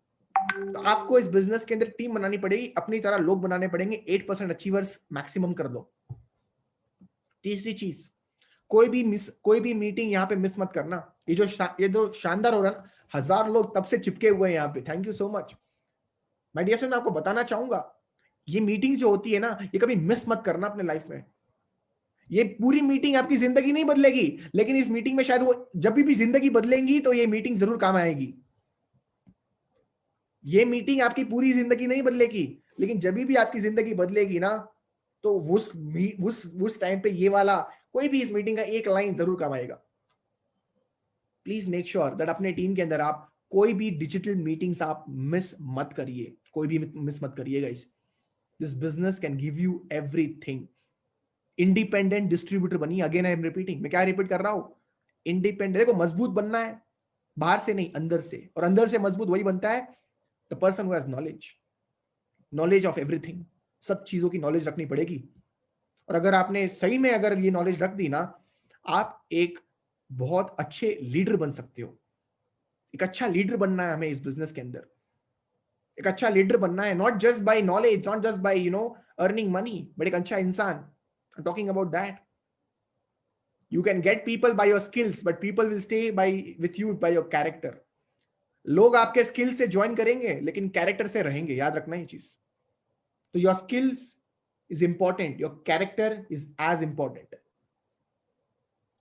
तो आपको इस बिजनेस के अंदर टीम बनानी पड़ेगी, अपनी तरह लोग बनाने पड़ेंगे, 8% अचीवर्स मैक्सिमम कर दो। तीसरी चीज, कोई भी मीटिंग यहाँ पे मिस मत करना। ये जो शानदार हो रहा है, 1000 लोग तब से चिपके हुए हैं यहाँ पे, thank you so much my dear friend. मैं आपको बताना चाहूंगा, ये मीटिंग जो होती है ना, ये कभी मिस मत करना अपने लाइफ में। ये पूरी मीटिंग आपकी जिंदगी नहीं बदलेगी, लेकिन इस मीटिंग में शायद वो जब भी जिंदगी बदलेंगी तो ये मीटिंग जरूर काम आएगी। ये मीटिंग आपकी पूरी जिंदगी नहीं बदलेगी, लेकिन जब भी आपकी जिंदगी बदलेगी ना, तो उस टाइम पे ये वाला कोई भी इस मीटिंग का एक लाइन जरूर काम आएगा। प्लीज मेक श्योर दैट अपने टीम के अंदर आप कोई भी डिजिटल मीटिंग्स आप मिस मत करिए, कोई भी मिस मत करिए guys. This business can give you everything. Independent distributor बनिए। अगेन आई एम रिपीटिंग, मैं क्या रिपीट कर रहा हूं? इंडिपेंडेंट। देखो, मजबूत बनना है बाहर से नहीं, अंदर से, और अंदर से मजबूत वही बनता है the person who has knowledge of everything. सब चीजों की नॉलेज रखनी पड़ेगी, और अगर आपने सही में अगर ये नॉलेज रख दी ना, आप एक बहुत अच्छे लीडर बन सकते हो। एक अच्छा लीडर बनना है हमें इस बिजनेस के अंदर। एक अच्छा लीडर बनना है, not just by knowledge, not just by earning money, but एक अच्छा इंसान। I'm talking about that. You can get people by your skills, but people will stay with you by your character. लोग आपके skill से join करेंगे, लेकिन character से रहेंगे, याद रखना ये चीज। तो your skills is important, your character is as important.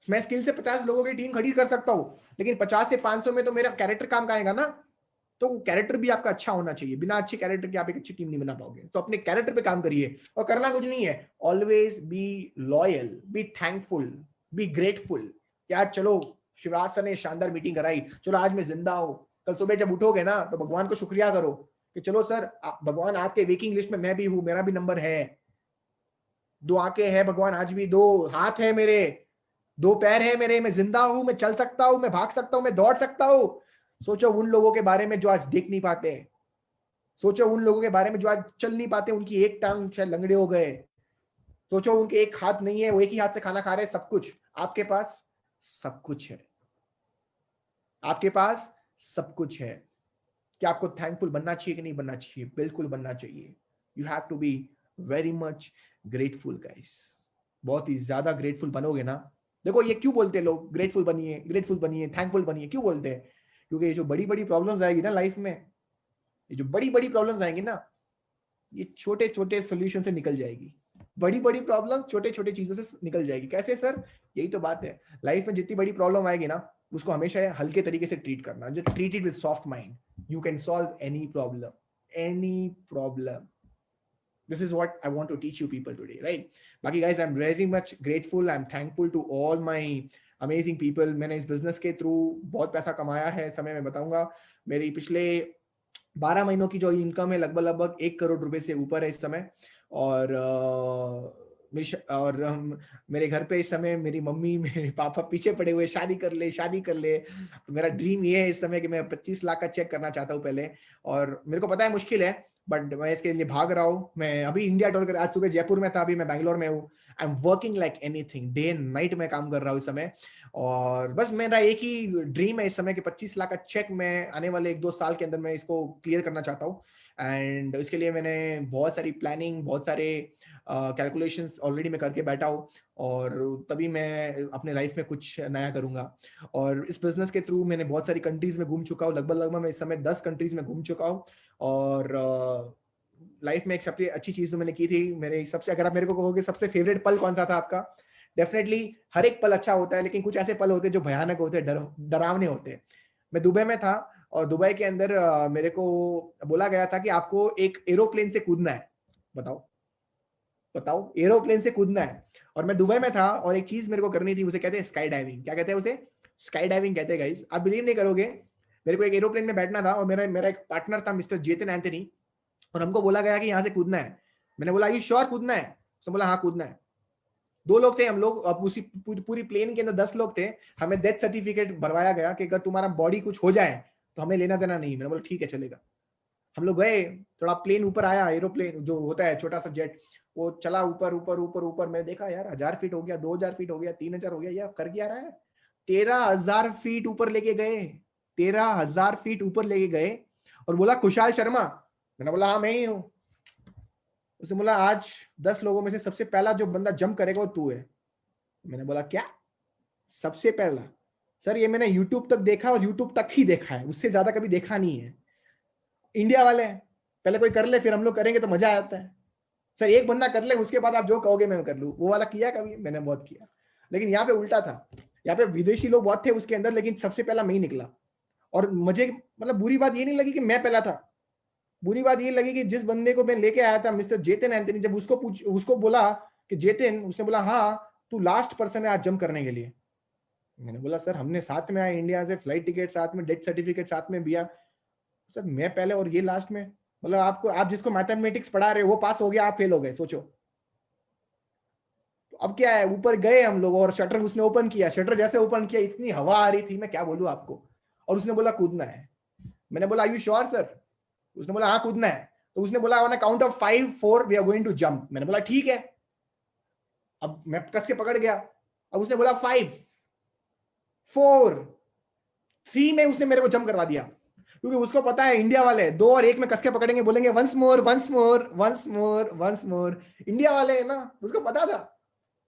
मैं स्किल से 50 लोगों की टीम खड़ी कर सकता हूं, लेकिन 50 से 500 में तो मेरा कैरेक्टर काम का आएगा ना। तो कैरेक्टर भी आपका अच्छा होना चाहिए, बिना अच्छे कैरेक्टर के आप एक अच्छी टीम नहीं बना पाओगे। तो अपने कैरेक्टर पे काम करिए, और करना कुछ नहीं है, always be loyal, be thankful, be grateful. यार चलो, शिवराज सर ने शानदार मीटिंग कराई, चलो आज मैं जिंदा हूं। कल सुबह जब उठोगे ना, तो भगवान को शुक्रिया करो कि चलो सर, भगवान आपके वेकिंग लिस्ट में मैं भी हूं, मेरा भी नंबर है, 2 आंखें हैं भगवान, आज भी 2 हाथ है मेरे, 2 पैर है मेरे, मैं जिंदा हूं, मैं चल सकता हूं, मैं भाग सकता हूं, मैं दौड़ सकता हूं। सोचो उन लोगों के बारे में जो आज देख नहीं पाते, सोचो उन लोगों के बारे में जो आज चल नहीं पाते, उनकी एक टांग शायद लंगड़े हो गए, सोचो उनके एक हाथ नहीं है, वो एक ही हाथ से खाना खा रहे हैं। सब कुछ आपके पास, सब कुछ है आपके पास, सब कुछ है। क्या आपको थैंकफुल बनना चाहिए कि नहीं बनना चाहिए? बिल्कुल बनना चाहिए। You have to be very much grateful guys. बहुत ही ज्यादा ग्रेटफुल बनोगे ना, देखो ये क्यों बोलते हैं लोग, ग्रेटफुल बनिए, ग्रेटफुल बनिए, थैंकफुल बनिए, क्यों बोलते हैं? क्योंकि ये जो बड़ी बड़ी प्रॉब्लम्स आएगी ना लाइफ में, ये जो बड़ी बड़ी प्रॉब्लम्स आएंगी ना, ये छोटे छोटे सोल्यूशन से निकल जाएगी। बड़ी बड़ी प्रॉब्लम छोटे छोटे चीजों से निकल जाएगी। कैसे सर? यही तो बात है, लाइफ में जितनी बड़ी प्रॉब्लम आएगी ना, उसको हमेशा हल्के तरीके से ट्रीट करना। जो treat it with soft mind, you can solve any problem. This is what I want to teach you people today, right? बाकी guys, I'm very much grateful, I'm thankful to all my amazing people. मैंने इस business के through बहुत पैसा कमाया है, समय में बताऊंगा। मेरी पिछले 12 महीनों की जो इनकम है लगभग 1 करोड़ रुपए से ऊपर है इस समय। और मेरे घर पे इस समय मेरी मम्मी मेरे पापा पीछे पड़े हुए, शादी कर ले। तो मेरा ड्रीम ये है इस समय कि मैं 25 लाख का चेक करना चाहता हूँ पहले। और मेरे को पता है मुश्किल है, बट मैं इसके लिए भाग रहा हूँ। मैं अभी इंडिया टूर कर, आज सुबह जयपुर में था, अभी मैं बैंगलोर में हूँ। I am working like anything, day and night मैं काम कर रहा हूँ इस समय। और बस मेरा एक ही ड्रीम है इस समय कि 25 लाख का चेक मैं आने वाले 1-2 साल के अंदर मैं इसको क्लियर करना चाहता हूँ। एंड इसके लिए मैंने बहुत सारी प्लानिंग, बहुत सारे कैलकुलेशंस ऑलरेडी मैं करके बैठा हूँ, और तभी मैं अपने लाइफ में कुछ नया करूंगा। और इस बिजनेस के थ्रू मैंने बहुत सारी कंट्रीज में घूम चुका हूँ, लगभग मैं इस समय 10 कंट्रीज में घूम चुका हूँ। और लाइफ में एक सबसे अच्छी चीज जो मैंने की थी, मेरे सबसे, अगर आप मेरे को कहोगे सबसे फेवरेट पल कौन सा था आपका, डेफिनेटली हर एक पल अच्छा होता है, लेकिन कुछ ऐसे पल होते हैं जो भयानक होते हैं, डरावने होते हैं। मैं दुबई में था, और दुबई के अंदर मेरे को बोला गया था कि आपको एक एरोप्लेन से कूदना है। बताओ बताओ, एरोप्लेन से कूदना है। और मैं दुबई में था, और एक चीज मेरे को करनी थी, उसे कहते हैं स्काई डाइविंग। क्या कहते हैं उसे? स्काई डाइविंग कहते हैं गाइस। आप बिलीव नहीं करोगे, मेरे को एक एरोप्लेन में बैठना था, और मेरा मेरा एक पार्टनर था मिस्टर जेतन एंथनी, और हमको बोला गया कि यहाँ से कूदना है। मैंने बोला, यू श्योर कूदना है? उसने बोला हाँ कूदना है। 2 लोग थे हम लोग, अब उसी पूरी प्लेन के अंदर 10 लोग थे। हमें डेथ सर्टिफिकेट भरवाया गया कि अगर तुम्हारा बॉडी कुछ हो जाए तो हमें लेना देना नहीं। मैंने बोला ठीक है चलेगा। हम लोग गए, थोड़ा प्लेन ऊपर आया, एरोप्लेन जो होता है छोटा सा जेट, वो चला ऊपर ऊपर ऊपर ऊपर। मैंने देखा यार 1000 फीट हो गया, 2000 फीट हो गया, 3000 हो गया, यार कर क्या रहा है। 13,000 फीट ऊपर लेके गए, 13,000 फीट ऊपर लेके गए, और बोला खुशहाल शर्मा। मैंने बोला हाँ मैं ही हूँ। उसने बोला आज 10 लोगों में से सबसे पहला जो बंदा जंप करेगा वो तू है। मैंने बोला क्या सबसे पहला? सर ये मैंने यूट्यूब तक देखा, और यूट्यूब तक ही देखा है, उससे ज्यादा कभी देखा नहीं है। इंडिया वाले पहले कोई कर ले फिर हम लोग करेंगे तो मजा आता है। सर एक बंदा कर ले, उसके बाद आप जो कहोगे मैं कर लूँ। वो वाला किया कभी? मैंने बहुत किया। लेकिन यहाँ पे उल्टा था, यहाँ पे विदेशी लोग बहुत थे उसके अंदर, लेकिन सबसे पहला मैं ही निकला। और मुझे मतलब बुरी बात ये नहीं लगी कि मैं पहला था, बुरी बात ये लगी कि जिस बंदे को मैं लेके आया था मिस्टर जेतन एंथनी, जब उसको बोला कि जेतन, उसने बोला हाँ तू लास्ट पर्सन है आज जंप करने के लिए। मैंने बोला सर हमने साथ में आया इंडिया से, फ्लाइट टिकट साथ में, डेथ सर्टिफिकेट साथ में दिया। सर मैं पहले और ये लास्ट में? मतलब आपको, आप जिसको मैथमेटिक्स पढ़ा रहे हो वो पास हो गया, आप फेल हो गए, सोचो। तो अब क्या है, ऊपर गए हम लोग, और शटर उसने ओपन किया। शटर जैसे ओपन किया, इतनी हवा आ रही थी, मैं क्या बोलूं आपको। और उसने बोला कूदना है। मैंने बोला आर यू श्योर सर? उसने बोला हाँ कूदना है। तो उसने बोला on a count of 5 4 we are going to jump. मैंने बोला ठीक है। अब मैं कस के पकड़ गया। अब उसने बोला 5 4 3 में उसने मेरे को जंप करवा दिया, क्योंकि उसको पता है इंडिया वाले 2 और 1 में कसके पकड़ेंगे, बोलेंगे once more once more once more once more. India वाले है ना, उसको पता था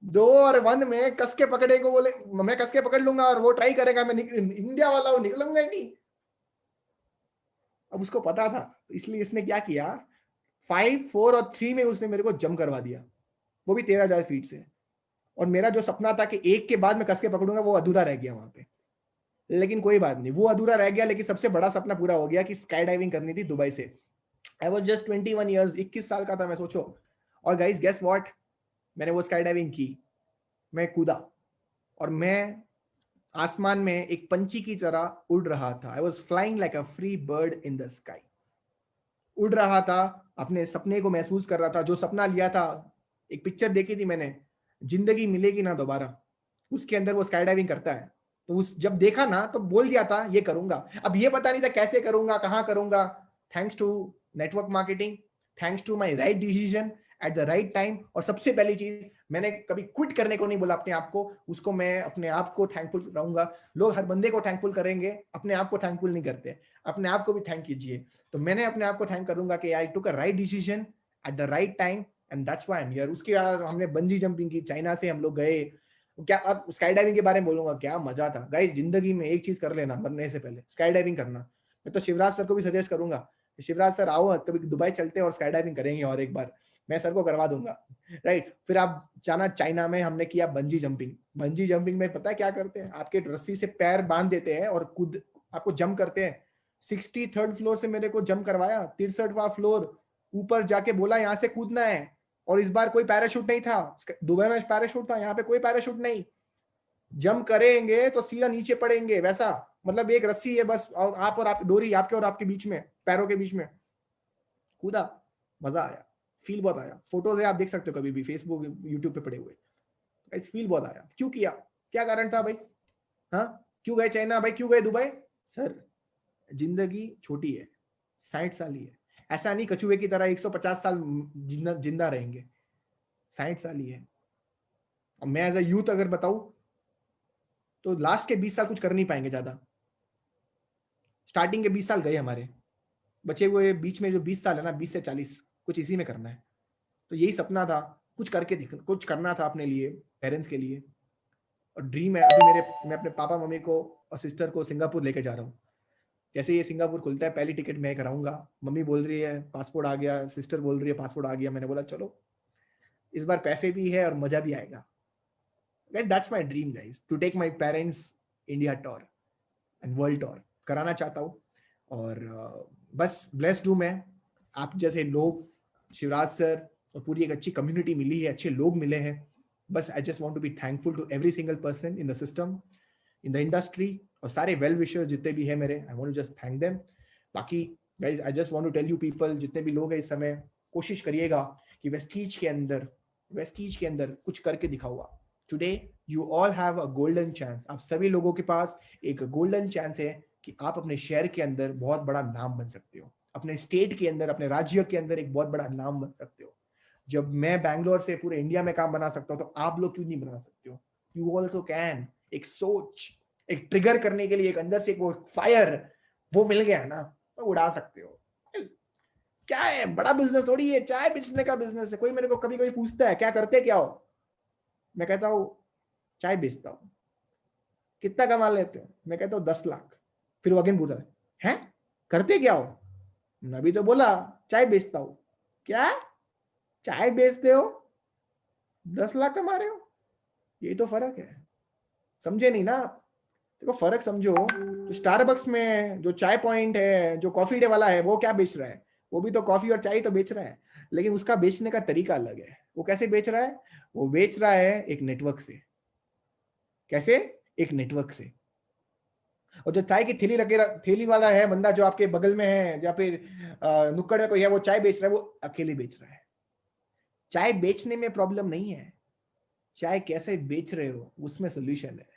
2 और 1 में कसके पकड़े को बोले, मैं कसके पकड़ लूंगा और वो ट्राई करेगा, मैं इंडिया वाला वो निकलूंगा ही नहीं। अब उसको पता था, इसलिए इसने क्या किया, 5 4 और 3 में उसने मेरे को जंप करवा दिया, वो भी 13,000 फीट से। और मेरा जो सपना था कि एक के बाद मैं कसके पकड़ूंगा, वो अधूरा रह गया वहां पे। लेकिन कोई बात नहीं, वो अधूरा रह गया, लेकिन सबसे बड़ा सपना पूरा हो गया कि स्काई डाइविंग करनी थी दुबई से। आई वॉज जस्ट 21 ईयर्स, 21 साल का था मैं, सोचो। और गाइस गेस व्हाट, मैंने वो स्काई डाइविंग की, मैं कूदा, और मैं आसमान में एक पंछी की तरह उड़ रहा था। I was flying like a free bird in the sky. उड़ रहा था, अपने सपने को महसूस कर रहा था, जो सपना लिया था। एक पिक्चर देखी थी मैंने, जिंदगी मिलेगी ना दोबारा, उसके अंदर वो स्काई डाइविंग करता है। तो उस जब देखा ना तो बोल दिया था ये करूंगा। अब ये पता नहीं था कैसे करूंगा, कहाँ करूंगा। Thanks to network marketing, thanks to my right decision at the right time. और सबसे पहली चीज, मैंने कभी क्विट करने को नहीं बोला अपने आप को, उसको मैं अपने आप को थैंकफुल रहूंगा। लोग हर बंदे को थैंकफुल करेंगे, अपने आप को थैंकफुल नहीं करते। अपने आप को भी थैंक कीजिए। तो मैंने अपने आप को थैंक करूंगा कि I took a right decision at the right time, and that's why I am here. उसके बाद हमने बंजी जंपिंग की, चाइना से हम लोग गए। क्या अब स्काई डाइविंग के बारे में बोलूंगा, क्या मजा था गाइस। जिंदगी में एक चीज कर लेना मरने से पहले, स्काई डाइविंग करना। मैं तो शिवराज सर को भी सजेस्ट करूंगा, शिवराज सर आओ कभी दुबई चलते हैं और स्काई डाइविंग करेंगे, और एक बार मैं सर को करवा दूंगा। राइट, फिर आप जाना चाइना में, हमने किया बंजी जंपिंग। बंजी जंपिंग में पता है क्या करते हैं, आपके रस्सी से पैर बांध देते हैं और कूद आपको जंप करते हैं। 63rd फ्लोर से मेरे को जंप करवाया, 63वां फ्लोर ऊपर जाके बोला यहाँ से कूदना है। और इस बार कोई पैराशूट नहीं था, दुबई में पैराशूट था, यहाँ पे कोई पैराशूट नहीं। जंप करेंगे तो सीधा नीचे पड़ेंगे वैसा, मतलब एक रस्सी है बस, और आप और आप डोरी आपके और आपके बीच में, पैरों के बीच में कूदा। मजा आया, फील बहुत आया। फोटोज है आप देख सकते हो कभी भी, फेसबुक यूट्यूब पे पड़े हुए। फील बहुत आया। क्यों किया, क्या कारण था भाई? हाँ, क्यों गए चाइना भाई, क्यों गए दुबई? सर जिंदगी छोटी है, 60 साल ही है। ऐसा नहीं कछुए की तरह 150 साल जिंदा रहेंगे, 60 साल ही है। और मैं एज अ यूथ अगर बताऊं तो लास्ट के 20 साल कुछ कर नहीं पाएंगे ज्यादा। स्टार्टिंग के 20 साल गए हमारे, बचे हुए बीच में जो 20 साल है ना, 20 से 40, कुछ इसी में करना है। तो यही सपना था, कुछ करके दिख, कुछ करना था अपने लिए, पेरेंट्स के लिए। और ड्रीम है अभी मैं अपने पापा मम्मी को और सिस्टर को सिंगापुर लेके जा रहा हूँ। जैसे ये सिंगापुर खुलता है पहली टिकट मैं कराऊंगा। मम्मी बोल रही है पासपोर्ट आ गया, सिस्टर बोल रही है पासपोर्ट आ गया। मैंने बोला चलो, इस बार पैसे भी है और मजा भी आएगा। That's my dream guys, to take my parents India tour and world tour कराना चाहता हूँ। और बस ब्लेस्ड हूँ मैं, आप जैसे लोग, शिवराज सर और पूरी एक अच्छी कम्युनिटी मिली है, अच्छे लोग मिले हैं। बस I just want to be thankful to every single person in the system, in the industry, और सारे वेल विशर्स जितने भी है मेरे, I want to just thank them. बाकी guys I just want to tell you people, जितने भी लोग हैं इस समय, कोशिश करिएगा कि वेस्टीज के अंदर कुछ करके दिखाओ। Today you all have a golden chance, आप सभी लोगों के पास एक गोल्डन चांस है कि आप अपने शहर के अंदर बहुत बड़ा नाम बन सकते हो, अपने स्टेट के अंदर, अपने राज्य के अंदर एक बहुत बड़ा नाम बन सकते हो। जब मैं बैंगलोर से पूरे इंडिया में काम बना सकता हूँ, तो आप लोग क्यों नहीं बना सकते हो? You also can. एक सोच, एक ट्रिगर करने के लिए, एक अंदर से वो फायर वो मिल गया ना, तो उड़ा सकते हो। क्या है, बड़ा बिजनेस थोड़ी है, चाय बेचने का बिजनेस है। कोई मेरे को कभी कभी पूछता है क्या करते क्या हो, मैं कहता हूँ चाय बेचता हूँ। कितना कमा लेते हो, मैं कहता हूँ 10 लाख। फिर वो अगेन पूछता है करते क्या हो, मैं अभी तो बोला चाय बेचता हूँ। क्या चाय बेचते हो, 10 लाख कमा रहे हो? यही तो फर्क है, समझे नहीं ना आप? देखो फर्क समझो, तो स्टारबक्स में जो चाय पॉइंट है, जो कॉफी डे वाला है, वो क्या बेच रहा है? वो भी तो कॉफी और चाय तो बेच रहा है, लेकिन उसका बेचने का तरीका अलग है। वो कैसे बेच रहा है? वो बेच रहा है एक नेटवर्क से। कैसे? एक नेटवर्क से। और जो चाय की थैली लगे, थैली वाला है बंदा जो आपके बगल में है, या फिर नुक्कड़ में कोई है, वो चाय बेच रहा है, वो अकेले बेच रहा है। चाय बेचने में प्रॉब्लम नहीं है, चाय कैसे बेच रहे हो उसमें सोल्यूशन है।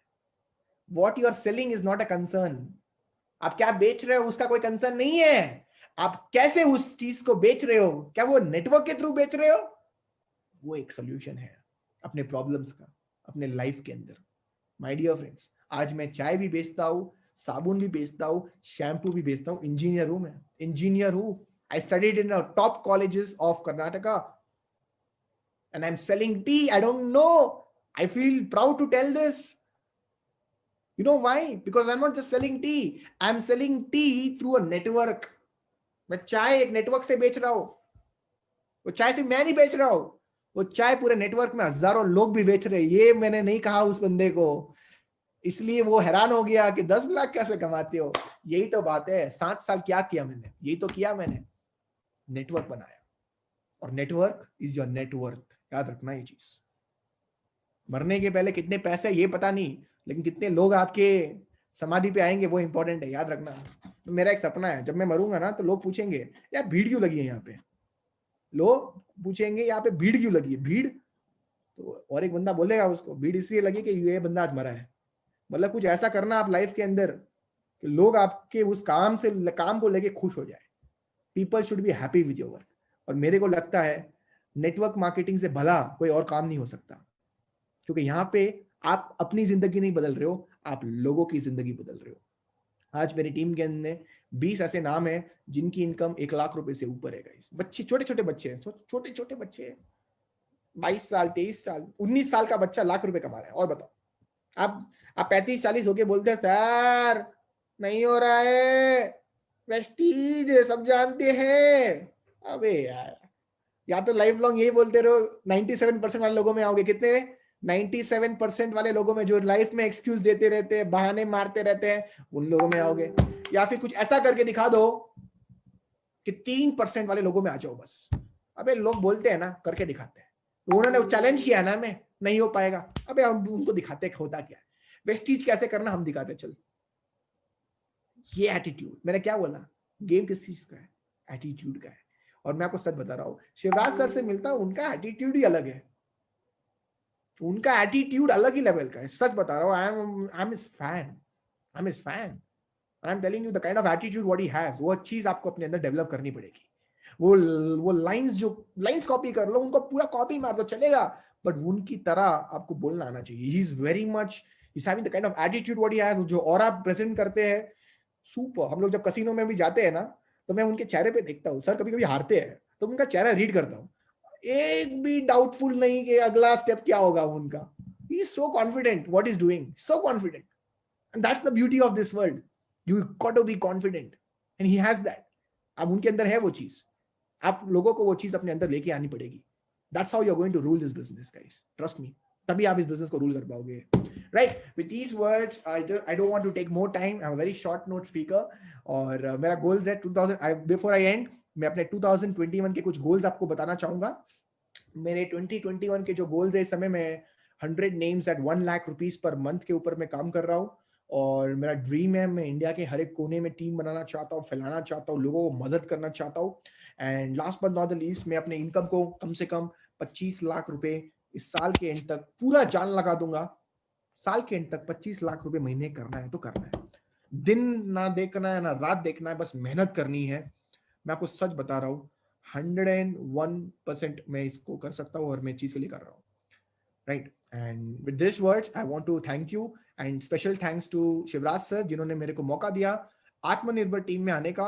What you are selling is not a concern. आप क्या बेच रहे हो उसका कोई कंसर्न नहीं है, आप कैसे उस चीज को बेच रहे हो, क्या वो नेटवर्क के थ्रू बेच रहे हो, वो एक सोल्यूशन है अपने प्रॉब्लम्स का, अपने लाइफ के अंदर। माय डियर फ्रेंड्स, आज मैं चाय भी बेचता हूं, साबुन भी बेचता हूं, शैम्पू भी बेचता हूं। इंजीनियर हूं मैं, इंजीनियर हूं। I studied in top colleges of Karnataka and I'm selling tea. I don't know, I feel proud to tell this. You know why? Because I'm not just selling tea, I'm selling tea through a network. मैं चाय एक network से बेच रहा हूं। वो चाय सिर्फ मैं नहीं बेच रहा हूं, वो चाय पूरे नेटवर्क में हजारों लोग भी बेच रहे हैं। ये मैंने नहीं कहा उस बंदे को, इसलिए वो हैरान हो गया कि 10 लाख कैसे कमाते हो। यही तो बात है, 7 साल क्या किया मैंने, यही तो किया मैंने, नेटवर्क बनाया। और नेटवर्क इज योर नेटवर्थ, याद रखना ये चीज। मरने के पहले कितने पैसे ये पता नहीं, लेकिन कितने लोग आपके समाधि पे आएंगे वो इंपॉर्टेंट है, याद रखना। तो मेरा एक सपना है, जब मैं मरूंगा ना, तो लोग पूछेंगे यार भीड़ क्यों लगी है यहाँ पे, लोग पूछेंगे यहाँ पे भीड़ क्यों लगी है, भीड़। तो और एक बंदा बोलेगा उसको भीड़ इसलिए लगी कि ये बंदा आज मरा है। मतलब कुछ ऐसा करना आप लाइफ के अंदर कि लोग आपके उस काम को लेके खुश हो जाए। People should be happy with your work. और मेरे को लगता है नेटवर्क मार्केटिंग से भला कोई और काम नहीं हो सकता, क्योंकि यहाँ पे आप अपनी जिंदगी नहीं बदल रहे हो, आप लोगों की जिंदगी बदल रहे हो। आज मेरी टीम के अंदर 20 ऐसे नाम है जिनकी इनकम 1 लाख रुपए से ऊपर है गाइस। बच्चे, छोटे छोटे बच्चे हैं, छोटे छोटे बच्चे हैं, 22 साल, 23 साल, 19 साल का बच्चा लाख रुपए कमा रहा है। और बताओ, आप 35-40 होके बोलते हैं सर नहीं हो रहा है, वेस्टीज सब जानते हैं। अबे यार, या तो लाइफ लॉन्ग यही बोलते रहो, 97% वाले लोगों में आओगे। कितने? 97% वाले लोगों में, जो लाइफ में एक्सक्यूज देते रहते हैं, बहाने मारते रहते हैं, उन लोगों में आओगे। या फिर कुछ ऐसा करके दिखा दो कि 3% वाले लोगों में आ जाओ बस। अबे लोग बोलते हैं ना, करके दिखाते हैं। उन्होंने चैलेंज किया ना, मैं नहीं हो पाएगा, अबे हम उनको दिखाते होता क्या है, वेस्टीज कैसे करना हम दिखाते। चल, ये एटीट्यूड, मैंने क्या बोला, गेम किस चीज का है? एटीट्यूड का है। और मैं आपको सच बता रहा हूं, शिवराज सर से मिलता हूं, उनका एटीट्यूड ही अलग है, उनका एटीट्यूड अलग ही लेवल का है। सच बता रहा हूं, I am his fan, I am his fan. I am telling you the kind of attitude what he has, वो चीज आपको अपने अंदर डेवलप करनी पड़ेगी। वो लाइंस कॉपी कर लो, उनको पूरा कॉपी मार दो चलेगा, बट उनकी तरह आपको बोलना आना चाहिए. He is very much, he is having the kind of attitude what he has, जो ऑरा प्रेजेंट करते हैं, सुपर. हम लोग जब कसिनो में भी जाते हैं ना, तो मैं उनके चेहरे पे देखता हूँ, सर कभी कभी हारते हैं तो उनका चेहरा रीड करता हूँ, एक भी डाउटफुल नहीं कि अगला स्टेप क्या होगा उनका. He is so confident what is doing, so confident. And that's the beauty of this world. You got to be confident and he has that. अब उनके अंदर है वो चीज, आप लोगों को वो चीज अपने अंदर लेके आनी पड़ेगी. That's how you are going to rule this business guys, trust me. तभी आप इस बिजनेस को रूल कर पाओगे. Right, with these words I don't want to take more time, I am a very short note speaker. और मेरा goals है 2000, before I and, मैं अपने 2021 के कुछ गोल्स आपको बताना चाहूंगा. मेरे 2021 के जो गोल्स है, इस समय मैं 100 names at 1 lakh rupees per month के ऊपर मैं काम कर रहा हूँ. और मेरा ड्रीम है, मैं इंडिया के हर एक कोने में टीम बनाना चाहता हूँ, फैलाना चाहता हूँ, लोगों को मदद करना चाहता हूँ. And last but not the least, मैं अपने इनकम को कम से कम 25 लाख रुपए इस साल के एंड तक पूरा जान लगा दूंगा. साल के एंड तक 25 लाख रुपए महीने करना है तो करना है. दिन ना देखना है ना रात देखना है, बस मेहनत करनी है. मैं आपको सच बता रहा हूँ, 101% मैं इसको कर सकता हूँ और मैं चीज के लिए कर रहा हूँ. Right, and with this words I want to thank you and special thanks to Shivraj sir, जिन्होंने मेरे को मौका दिया आत्मनिर्भर टीम में आने का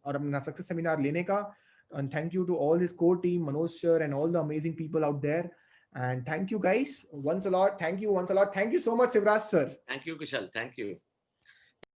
और अपना सक्सेस सेमिनार लेने का. And thank you to all this core team, Manoj sir and all the amazing people out there. And thank you guys once a lot. Thank you once a lot. Thank you so much, Shivraj sir. Thank you, Kushal. Thank you.